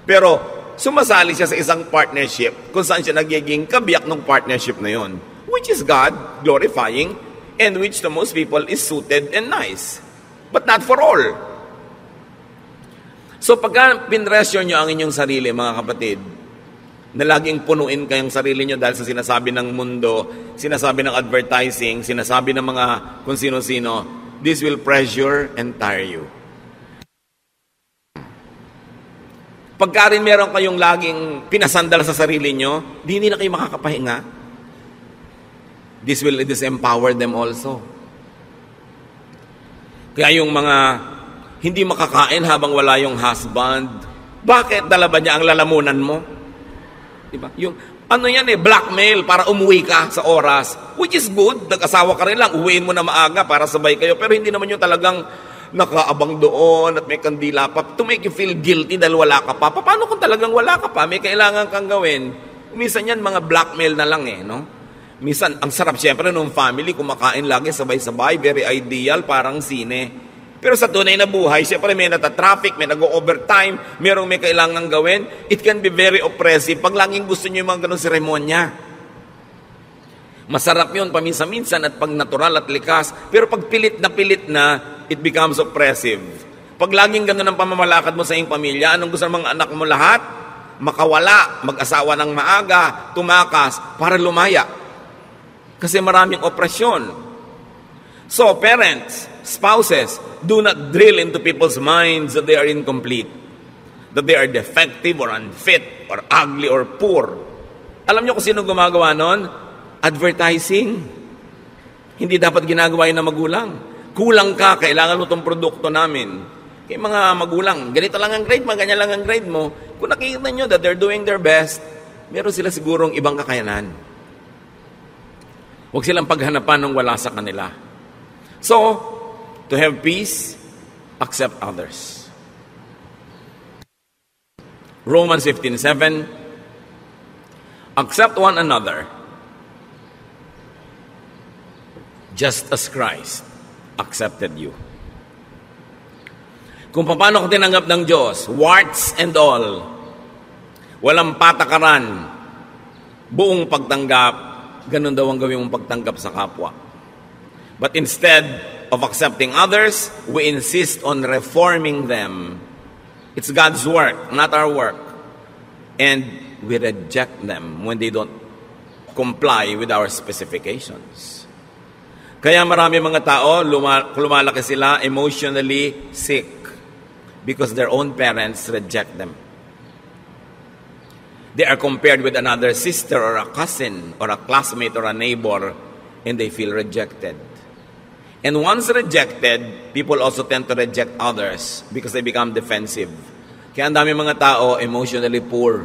Pero sumasali siya sa isang partnership kung saan siya nagiging kabiyak ng partnership na yon, which is God glorifying and which to most people is suited and nice. But not for all. So pagka pinresyo nyo ang inyong sarili, mga kapatid, na laging punuin kayong sarili nyo dahil sa sinasabi ng mundo, sinasabi ng advertising, sinasabi ng mga kung sino-sino, this will pressure and tire you. Pagka rin meron kayong laging pinasandal sa sarili nyo, di hindi na kayo makakapahinga. This will disempower them also. Kaya yung mga hindi makakain habang wala yung husband, bakit dala ba niya ang lalamunan mo? Diba? Yung ano yan blackmail para umuwi ka sa oras, which is good. Nag-asawa ka rin lang, uwiin mo na maaga para sabay kayo, pero hindi naman yung talagang nakaabang doon at may kandila pa to make you feel guilty dahil wala ka pa. Paano kung talagang wala ka pa, may kailangan kang gawin? Minsan yan mga blackmail na lang no? Minsan, ang sarap siyempre nung family, kumakain lagi sabay-sabay, very ideal, parang sine. Pero sa tunay na buhay, siyempre may nata-traffic, may nag-overtime, merong may kailangan gawin, it can be very oppressive pag laging gusto nyo yung mga ganun seremonya. Masarap yun paminsan-minsan at pag natural at likas, pero pag pilit na, it becomes oppressive. Pag laging ganun ang pamamalakad mo sa iyong pamilya, anong gusto ng mga anak mo lahat? Makawala, mag-asawa ng maaga, tumakas, para lumaya. Kasi maraming opresyon. So, parents, spouses, do not drill into people's minds that they are incomplete, that they are defective or unfit or ugly or poor. Alam niyo kung sino gumagawa nun? Advertising. Hindi dapat ginagawa yun ng magulang. Kulang ka, kailangan mo itong produkto namin. Kaya mga magulang, ganito lang ang grade mo, ganyan lang ang grade mo. Kung nakikita nyo that they're doing their best, meron sila sigurong ibang kakayanan. Huwag silang paghanapan ng wala sa kanila. So, to have peace, accept others. Romans 15:7, accept one another, just as Christ accepted you. Kung paano ka tinanggap ng Diyos, warts and all, walang patakaran, buong pagtanggap, ganun daw ang gawin mong pagtanggap sa kapwa. But instead, of accepting others, we insist on reforming them. It's God's work, not our work. And we reject them when they don't comply with our specifications. Kaya marami mga tao, lumalaki sila emotionally sick because their own parents reject them. They are compared with another sister or a cousin or a classmate or a neighbor, and they feel rejected. And once rejected, people also tend to reject others because they become defensive. Kaya ang dami mga tao emotionally poor.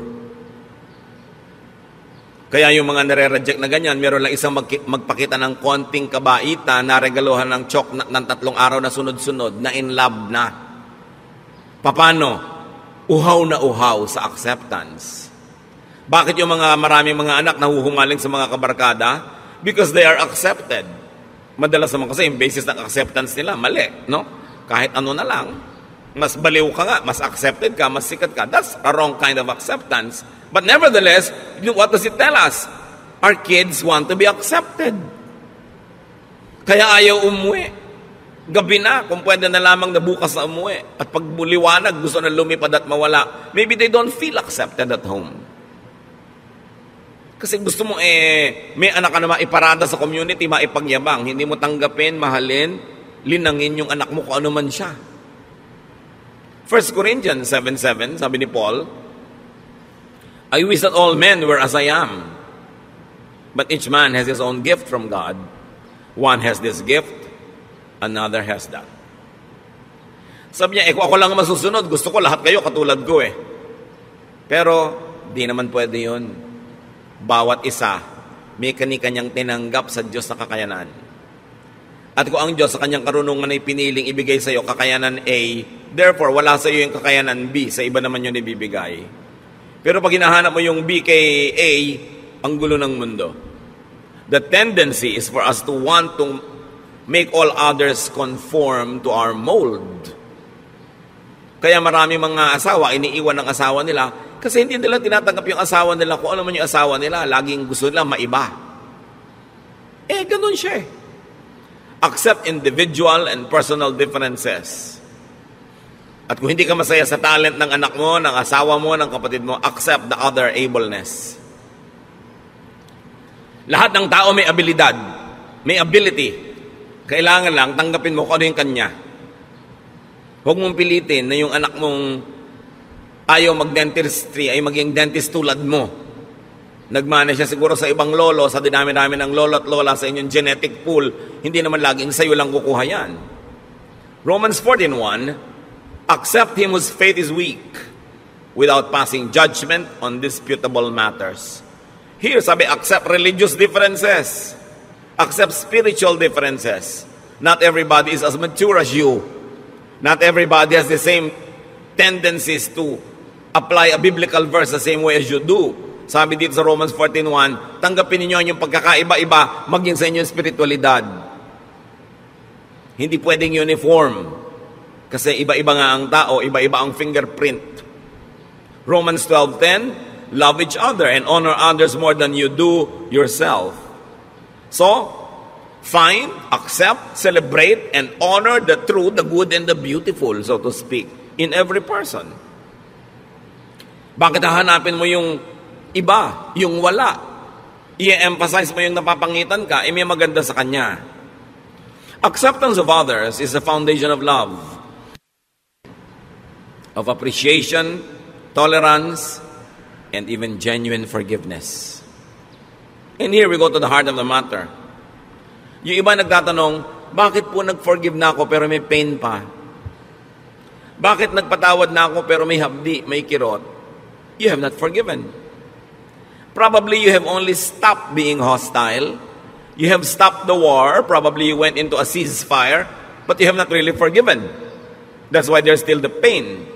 Kaya yung mga nare-reject na ganyan, meron lang isang magpakita ng konting kabaitan na regaluhan ng ng 3 araw na sunod-sunod na in love na. Paano? Uhaw na uhaw sa acceptance. Bakit yung maraming mga anak nahuhumaling sa mga kabarkada? Because they are accepted. Madalas naman kasi yung basis ng acceptance nila, mali, no? Kahit ano na lang, mas baliw ka nga, mas accepted ka, mas sikat ka. That's a wrong kind of acceptance. But nevertheless, what does it tell us? Our kids want to be accepted. Kaya ayaw umuwi. Gabi na, kung pwede na lamang na bukas na umuwi. At pag liwanag, gusto na lumipad at mawala. Maybe they don't feel accepted at home. Kasi gusto mo may anak ka na maiparada sa community, maipagyabang. Hindi mo tanggapin, mahalin, linangin yung anak mo kung ano man siya. 1 Corinthians 7:7, sabi ni Paul, I wish that all men were as I am. But each man has his own gift from God. One has this gift, another has that. Sabi niya, kung ako lang masusunod, gusto ko lahat kayo katulad ko Pero, di naman pwede yun. Bawat isa, may kani-kanyang tinanggap sa Diyos na kakayanan. At kung ang Diyos sa kanyang karunungan ay piniling ibigay sa iyo kakayanan A, therefore, wala sa iyo yung kakayanan B, sa iba naman yun ibibigay. Pero pag hinahanap mo yung B kay A, ang gulo ng mundo. The tendency is for us to want to make all others conform to our mold. Kaya marami mga asawa, iniiwan ng asawa nila kasi hindi nila tinatanggap yung asawa nila kung ano man yung asawa nila. Laging gusto nila maiba. Ganun siya Accept individual and personal differences. At kung hindi ka masaya sa talent ng anak mo, ng asawa mo, ng kapatid mo, accept the other ableness. Lahat ng tao may abilidad, may ability. Kailangan lang tanggapin mo kung ano yung kanya. Huwag mong pilitin na yung anak mong ayaw mag-dentistry ay maging dentist tulad mo. Nagmana siya siguro sa ibang lolo, sa dinami-dami ng lolo at lola sa inyong genetic pool, hindi naman laging sa'yo lang kukuha yan. Romans 14:1, accept him whose faith is weak without passing judgment on disputable matters. Here, sabi, accept religious differences. Accept spiritual differences. Not everybody is as mature as you. Not everybody has the same tendencies to apply a biblical verse the same way as you do. Sabi dito sa Romans 14:1, tanggapin ninyo yung pagkakaiba-iba maging sa inyong spiritualidad. Hindi pwedeng uniform. Kasi iba-iba nga ang tao, iba-iba ang fingerprint. Romans 12:10, love each other and honor others more than you do yourself. So, find, accept, celebrate, and honor the true, the good, and the beautiful, so to speak, in every person. Bakit hahanapin mo yung iba, yung wala? I-emphasize mo yung napapangitan ka, may maganda sa kanya. Acceptance of others is the foundation of love, of appreciation, tolerance, and even genuine forgiveness. And here we go to the heart of the matter. Yung iba nagtatanong, bakit po nag-forgive na ako pero may pain pa? Bakit nagpatawad na ako pero may hapdi, may kirot? You have not forgiven. Probably you have only stopped being hostile. You have stopped the war. Probably you went into a ceasefire, but you have not really forgiven. That's why there's still the pain.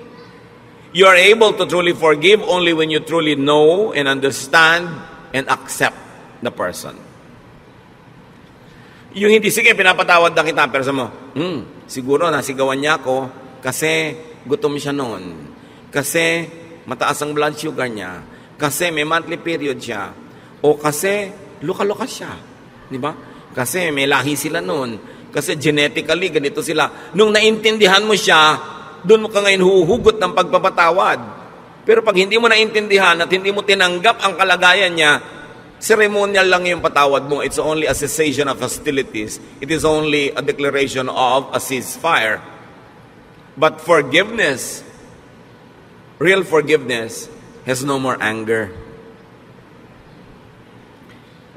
You are able to truly forgive only when you truly know and understand and accept the person. Yung hindi, sige, pinapatawad na kita, pero sa mo, siguro nasigawan niya ako kasi gutom siya noon. Kasi mataas ang blood sugar niya. Kasi may monthly period siya. O kasi luka-luka siya. Di ba? Kasi may lahi sila noon. Kasi genetically, ganito sila. Nung naintindihan mo siya, doon mo ka ngayon huhugot ng pagpapatawad. Pero pag hindi mo naintindihan at hindi mo tinanggap ang kalagayan niya, ceremonial lang yung patawad mo. It's only a cessation of hostilities. It is only a declaration of a ceasefire. But forgiveness, real forgiveness, has no more anger.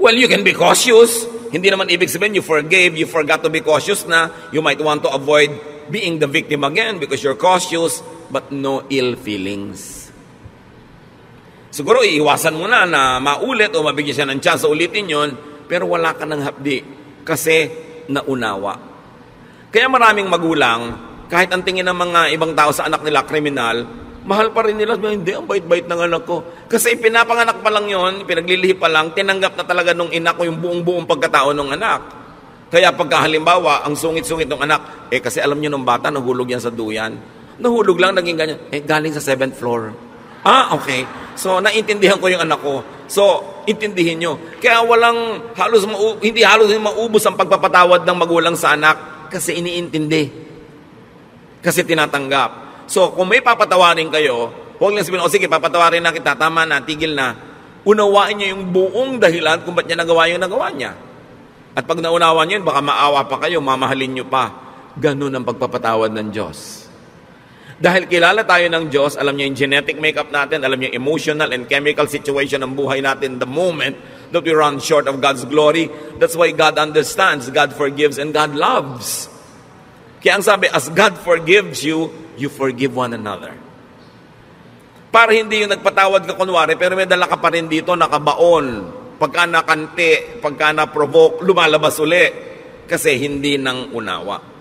Well, you can be cautious. Hindi naman ibig sabihin you forgave, you forgot to be cautious na. You might want to avoid being the victim again because you're cautious, but no ill feelings. Siguro iiwasan mo na maulit o mabigyan siya ng chance ulitin yon, pero wala ka ng hapdi kasi naunawa. Kaya maraming magulang, kahit ang tingin ng mga ibang tao sa anak nila kriminal, mahal pa rin nila. Hindi, ang bait-bait ng anak ko. Kasi pinapanganak pa lang yon, pinaglilihi pa lang, tinanggap na talaga nung ina ko yung buong-buong pagkatao ng anak. Kaya pagka halimbawa, ang sungit-sungit ng anak, kasi alam nyo nung bata, nahulog yan sa duyan. Nahulog lang, naging ganyan. Galing sa 7th floor. Okay. So, naintindihan ko yung anak ko. So, intindihin nyo. Kaya hindi halos maubos ang pagpapatawad ng magulang sa anak kasi iniintindi. Kasi tinatanggap. So, kung may papatawarin kayo, huwag lang sabihin, sige, papatawarin na kita, tama na, tigil na. Unawain nyo yung buong dahilan kung ba't niya nagawa yung nagawa niya. At pag naunawa nyo yun, baka maawa pa kayo, mamahalin nyo pa. Ganun ang pagpapatawad ng Diyos. Dahil kilala tayo ng Diyos, alam niyo yung genetic makeup natin, alam niyo yung emotional and chemical situation ng buhay natin the moment that we run short of God's glory. That's why God understands, God forgives, and God loves. Kaya ang sabi, as God forgives you, you forgive one another. Para hindi yung nagpatawad ka kunwari, pero may dala ka pa rin dito, nakabaon. Pagka nakante, pagka na-provoke, lumalabas uli. Kasi hindi nang unawa.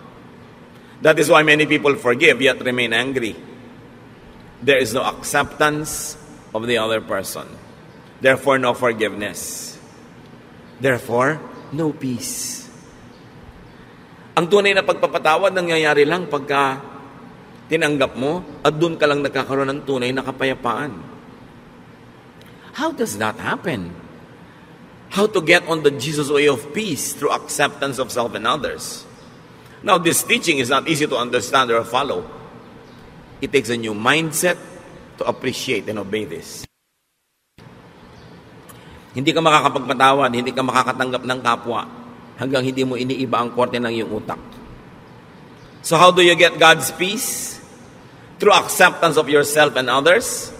That is why many people forgive yet remain angry. There is no acceptance of the other person. Therefore, no forgiveness. Therefore, no peace. Ang tunay na pagpapatawad nangyayari lang pagka tinanggap mo at doon ka lang nagkakaroon ng tunay na kapayapaan. How does that happen? How to get on the Jesus way of peace through acceptance of self and others. Now, this teaching is not easy to understand or follow. It takes a new mindset to appreciate and obey this. Hindi ka makakapagpatawad, hindi ka makakatanggap ng kapwa hanggang hindi mo iniiba ang korte ng iyong utak. So how do you get God's peace? Through acceptance of yourself and others.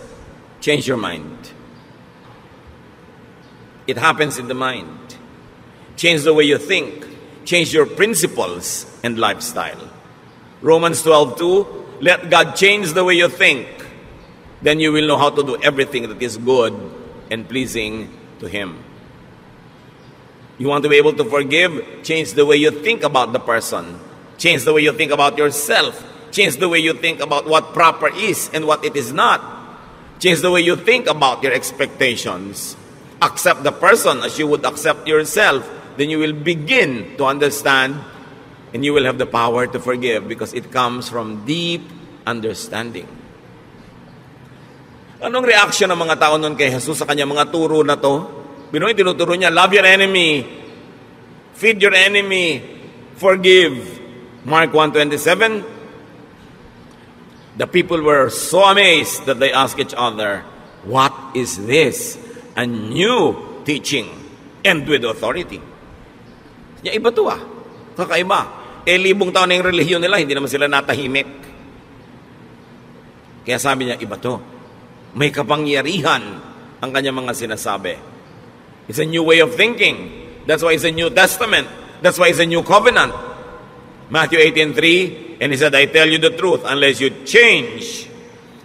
Change your mind. It happens in the mind. Change the way you think. Change your principles and lifestyle. Romans 12:2, let God change the way you think. Then you will know how to do everything that is good and pleasing to Him. You want to be able to forgive? Change the way you think about the person. Change the way you think about yourself. Change the way you think about what proper is and what it is not. Change the way you think about your expectations. Accept the person as you would accept yourself. Then you will begin to understand and you will have the power to forgive because it comes from deep understanding. Anong reaction ng mga tao noon kay Jesus sa kanya mga turo na to? Binoy, tinuturo niya, love your enemy, feed your enemy, forgive. Mark 1:27, the people were so amazed that they asked each other, what is this? A new teaching and with authority. Ya, iba to kakaiba. Libong taon na yung relihiyon nila, hindi naman sila natahimik. Kaya sabi niya, iba to. May kapangyarihan ang kanyang mga sinasabi. It's a new way of thinking. That's why it's a New Testament. That's why it's a new covenant. Matthew 18:3, and he said, I tell you the truth, unless you change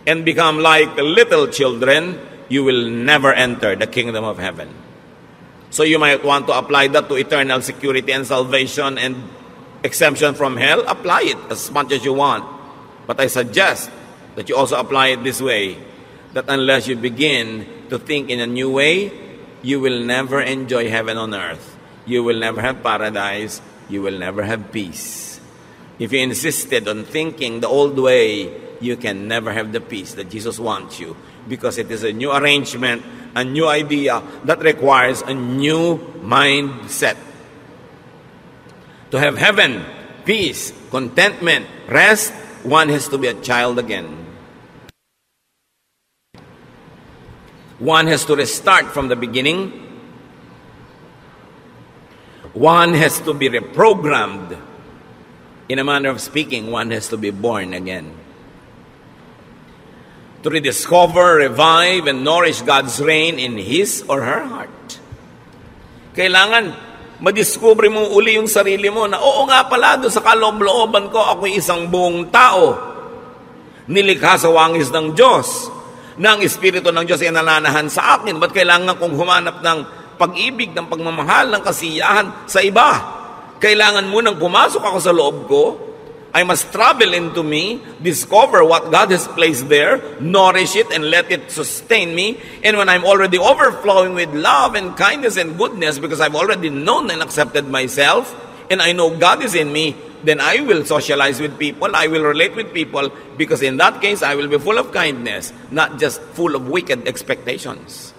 and become like the little children, you will never enter the kingdom of heaven. So you might want to apply that to eternal security and salvation and exemption from hell. Apply it as much as you want. But I suggest that you also apply it this way, that unless you begin to think in a new way, you will never enjoy heaven on earth. You will never have paradise. You will never have peace. If you insisted on thinking the old way, you can never have the peace that Jesus wants you, because it is a new arrangement, a new idea that requires a new mindset. To have heaven, peace, contentment, rest, one has to be a child again. One has to restart from the beginning. One has to be reprogrammed. In a manner of speaking, one has to be born again. To rediscover, revive, and nourish God's reign in his or her heart. Kailangan madiscover mo uli yung sarili mo na oo nga pala, doon sa kaloob-looban ko, ako'y isang buong tao. Nilikha sa wangis ng Diyos. Na ang Espiritu ng Diyos ay nananahan sa akin. Ba't kailangan kong humanap ng pag-ibig, ng pagmamahal, ng kasiyahan sa iba? Kailangan munang pumasok ako sa loob ko. I must travel into me, discover what God has placed there, nourish it, and let it sustain me. And when I'm already overflowing with love and kindness and goodness, because I've already known and accepted myself, and I know God is in me, then I will socialize with people, I will relate with people, because in that case, I will be full of kindness, not just full of wicked expectations.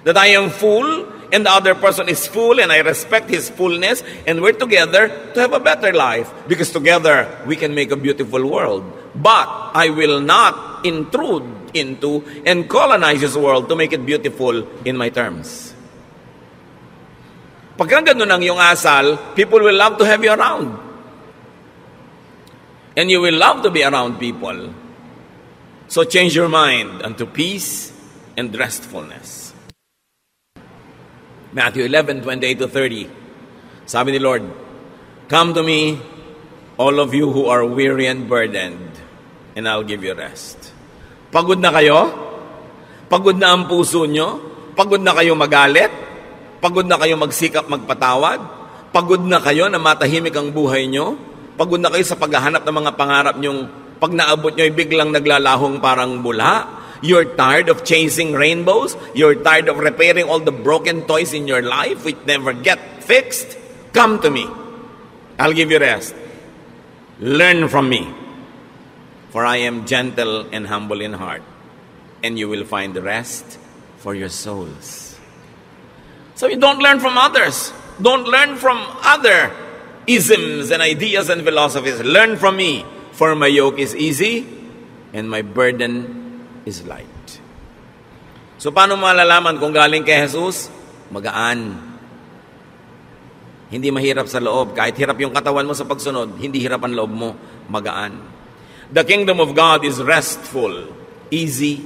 That I am full, and the other person is full, and I respect his fullness, and we're together to have a better life, because together we can make a beautiful world. But I will not intrude into and colonize this world to make it beautiful in my terms. Pagka ganun ang iyong asal, people will love to have you around. And you will love to be around people. So change your mind unto peace and restfulness. Matthew 11:28-30. Sabi ni Lord, "Come to me, all of you who are weary and burdened, and I'll give you rest." Pagod na kayo? Pagod na ang puso nyo? Pagod na kayo magalit? Pagod na kayo magsikap magpatawad? Pagod na kayo na matahimik ang buhay nyo? Pagod na kayo sa paghahanap ng mga pangarap nyong pag naabot nyo ay biglang naglalahong parang bula? You're tired of chasing rainbows? You're tired of repairing all the broken toys in your life which never get fixed? Come to me. I'll give you rest. Learn from me. For I am gentle and humble in heart, and you will find rest for your souls. So you don't learn from others. Don't learn from other isms and ideas and philosophies. Learn from me. For my yoke is easy, and my burden is light. So paano malalaman kung galing kay Jesus? Magaan. Hindi mahirap sa loob. Kahit hirap yung katawan mo sa pagsunod, hindi hirap ang loob mo. Magaan. The kingdom of God is restful, easy,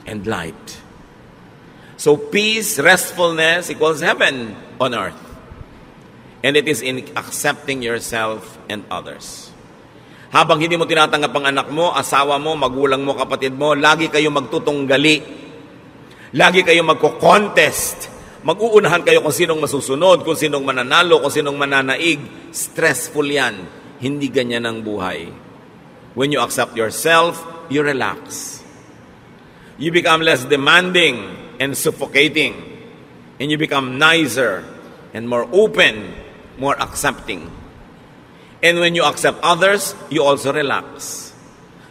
and light. So peace, restfulness equals heaven on earth. And it is in accepting yourself and others. Habang hindi mo tinatanggap ang anak mo, asawa mo, magulang mo, kapatid mo, lagi kayo magtutunggali. Lagi kayo magko-contest. Mag-uunahan kayo kung sinong masusunod, kung sinong mananalo, kung sinong mananaig. Stressful yan. Hindi ganyan ang buhay. When you accept yourself, you relax. You become less demanding and suffocating. And you become nicer and more open, more accepting. And when you accept others, you also relax.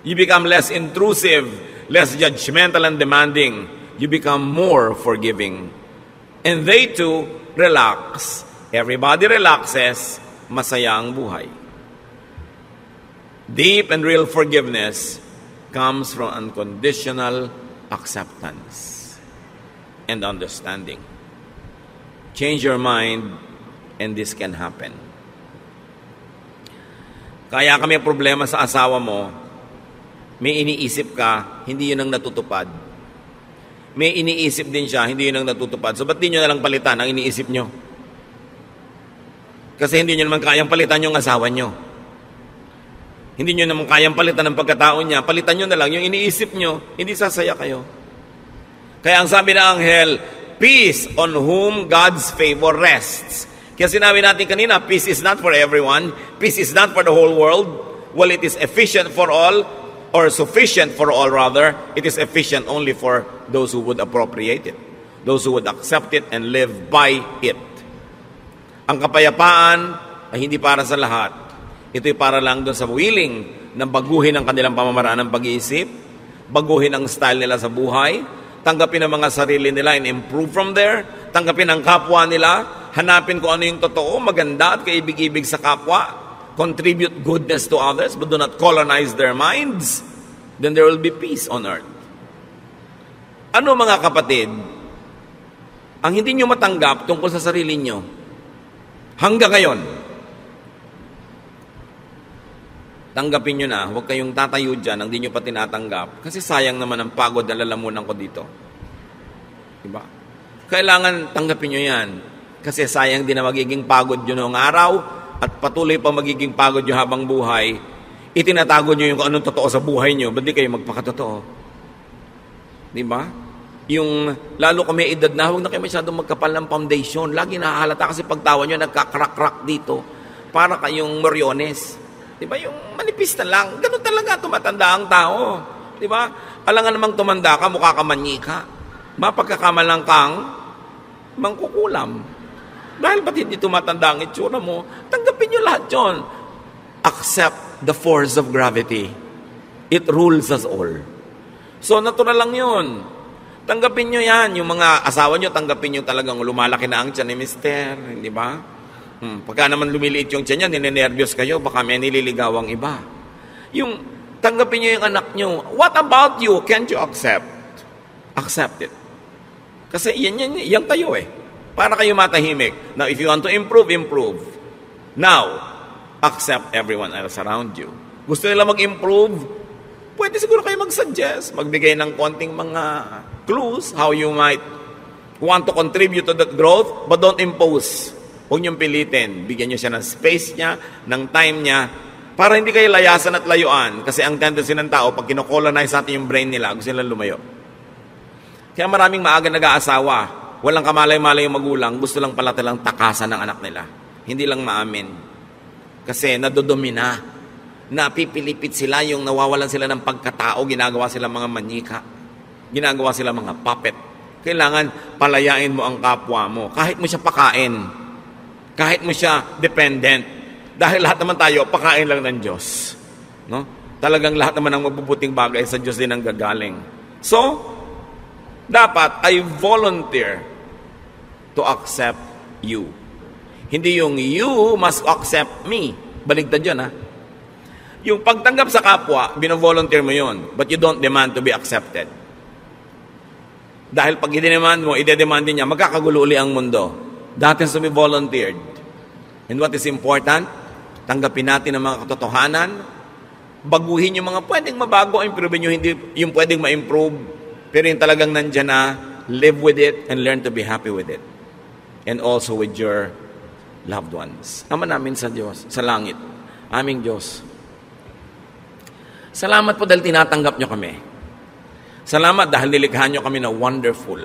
You become less intrusive, less judgmental and demanding. You become more forgiving. And they too relax. Everybody relaxes. Masaya ang buhay. Deep and real forgiveness comes from unconditional acceptance and understanding. Change your mind, and this can happen. Kaya kami problema sa asawa mo, may iniisip ka, hindi yun ang natutupad. May iniisip din siya, hindi yun ang natutupad. So ba't di nyo nalang palitan ang iniisip nyo? Kasi hindi nyo naman kayang palitan yung asawa nyo. Hindi nyo naman kayang palitan ang pagkatao niya. Palitan nyo na lang yung iniisip nyo, hindi sasaya kayo. Kaya ang sabi ng anghel, peace on whom God's favor rests. Kaya sinabi natin kanina, peace is not for everyone. Peace is not for the whole world. Well, it is efficient for all, or sufficient for all rather. It is efficient only for those who would appropriate it. Those who would accept it and live by it. Ang kapayapaan ay hindi para sa lahat. Ito'y para lang doon sa willing na baguhin ang kanilang pamamaraan ng pag-iisip, baguhin ang style nila sa buhay, tanggapin ang mga sarili nila and improve from there, tanggapin ang kapwa nila, hanapin ko ano yung totoo, maganda at kaibig-ibig sa kapwa, contribute goodness to others, but do not colonize their minds, then there will be peace on earth. Ano mga kapatid, ang hindi nyo matanggap tungkol sa sarili nyo, hanggang ngayon, tanggapin nyo na, huwag kayong tatayo dyan ang hindi nyo pa tinatanggap, kasi sayang naman ang pagod na lalamunan ko dito. Diba? Kailangan tanggapin nyo yan, kasi sayang din na magiging pagod yun noong araw, at patuloy pa magiging pagod nyo habang buhay, itinatago nyo yung kung anong totoo sa buhay nyo, ba't di kayo magpakatotoo? Diba? Yung, lalo kami edad na, huwag na kayo masyadong magkapal ng foundation. Lagi nakahalata kasi pagtawa nyo, nagkakrak-krak dito. Para kayong moryones. Diba? Yung manipis na lang. Ganun talaga, tumatanda ang tao. Diba? Alangan namang tumanda ka, mukha ka manyika. Mapagkakamalang kang mangkukulam. Dahil ba't hindi tumatanda ang itsura mo? Tanggapin nyo lahat yun. Accept the force of gravity. It rules us all. So, natural lang yun. Tanggapin nyo yan. Yung mga asawa nyo, tanggapin nyo talagang lumalaki na ang tiyan ni mister. Hindi ba? Pagka naman lumiliit yung tiyan niya, ninenervyos kayo, baka may nililigawang iba. Yung, tanggapin nyo yung anak nyo. What about you? Can't you accept? Accept it. Kasi yan tayo eh. Para kayo matahimik. Now, if you want to improve, improve. Now, accept everyone else around you. Gusto nila mag-improve? Pwede siguro kayo mag-suggest, magbigay ng konting mga clues how you might want to contribute to that growth, but don't impose. Huwag niyong pilitin. Bigyan niyo siya ng space niya, ng time niya, para hindi kayo layasan at layuan. Kasi ang tendency ng tao, pag kinocolonize natin yung brain nila, gusto nila lumayo. Kaya maraming maaga nag-aasawa. Walang kamalay-malay yung magulang, gusto lang pala talang takasan ng anak nila. Hindi lang maamin. Kasi nadodomina. Napipilipit sila, yung nawawalan sila ng pagkatao, ginagawa sila mga manyika. Ginagawa sila mga puppet. Kailangan palayain mo ang kapwa mo. Kahit mo siya pakain. Kahit mo siya dependent. Dahil lahat naman tayo, pakain lang ng Diyos. No? Talagang lahat naman ng mabubuting bagay sa Diyos din ang gagaling. So, dapat I volunteer to accept you. Hindi yung you must accept me. Baligtad yun, ha? Yung pagtanggap sa kapwa, bino-volunteer mo yun, but you don't demand to be accepted. Dahil pag i-demand mo, i-demand din niya, magkakagulo uli ang mundo. That has to be volunteered. And what is important, tanggapin natin ang mga katotohanan, baguhin yung mga pwedeng mabago, improve nyo, hindi yung pwedeng ma-improve, pero yung talagang nandyan na, live with it and learn to be happy with it. And also with your loved ones. Ama namin sa Diyos, sa langit, aming Diyos. Salamat po dahil tinatanggap nyo kami. Salamat dahil nilikha nyo kami na wonderful.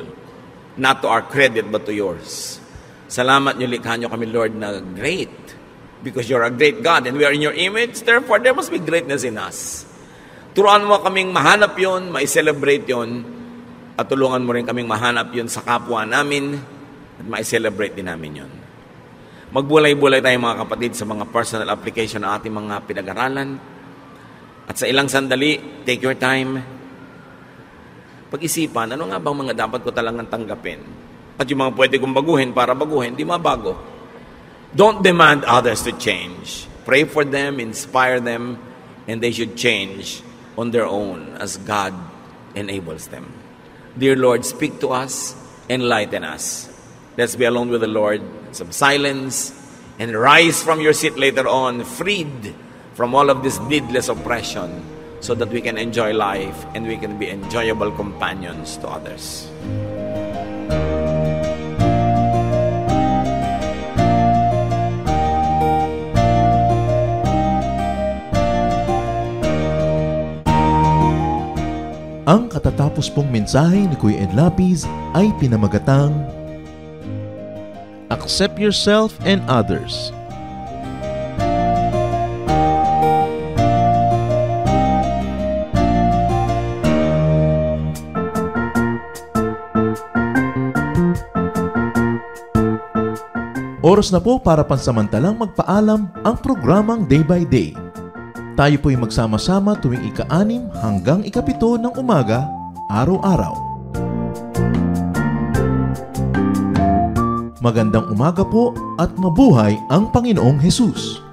Not to our credit, but to yours. Salamat nyo likha nyo kami, Lord, na great. Because you're a great God and we are in your image. Therefore, there must be greatness in us. Turuan mo kaming mahanap yun, ma-celebrate yun, at tulungan mo rin kaming mahanap yun sa kapwa namin, at ma-celebrate din namin yun. Magbulay-bulay tayo mga kapatid sa mga personal application ng ating mga pinag-aralan. At sa ilang sandali, take your time. Pag-isipan, ano nga bang mga dapat ko talagang tanggapin? At yung mga pwede kong baguhin para baguhin, di mabago. Don't demand others to change. Pray for them, inspire them, and they should change on their own as God enables them. Dear Lord, speak to us, enlighten us. Let's be alone with the Lord, some silence, and rise from your seat later on, freed from all of this needless oppression, so that we can enjoy life and we can be enjoyable companions to others. Ang katatapos pong mensahe ni Kuya Ed Lapiz ay pinamagatang Accept Yourself and Others. Oras na po para pansamantalang magpaalam ang programang Day by Day. Tayo po'y magsama-sama tuwing ika-6 hanggang ika-7 ng umaga, araw-araw. Magandang umaga po at mabuhay ang Panginoong Hesus!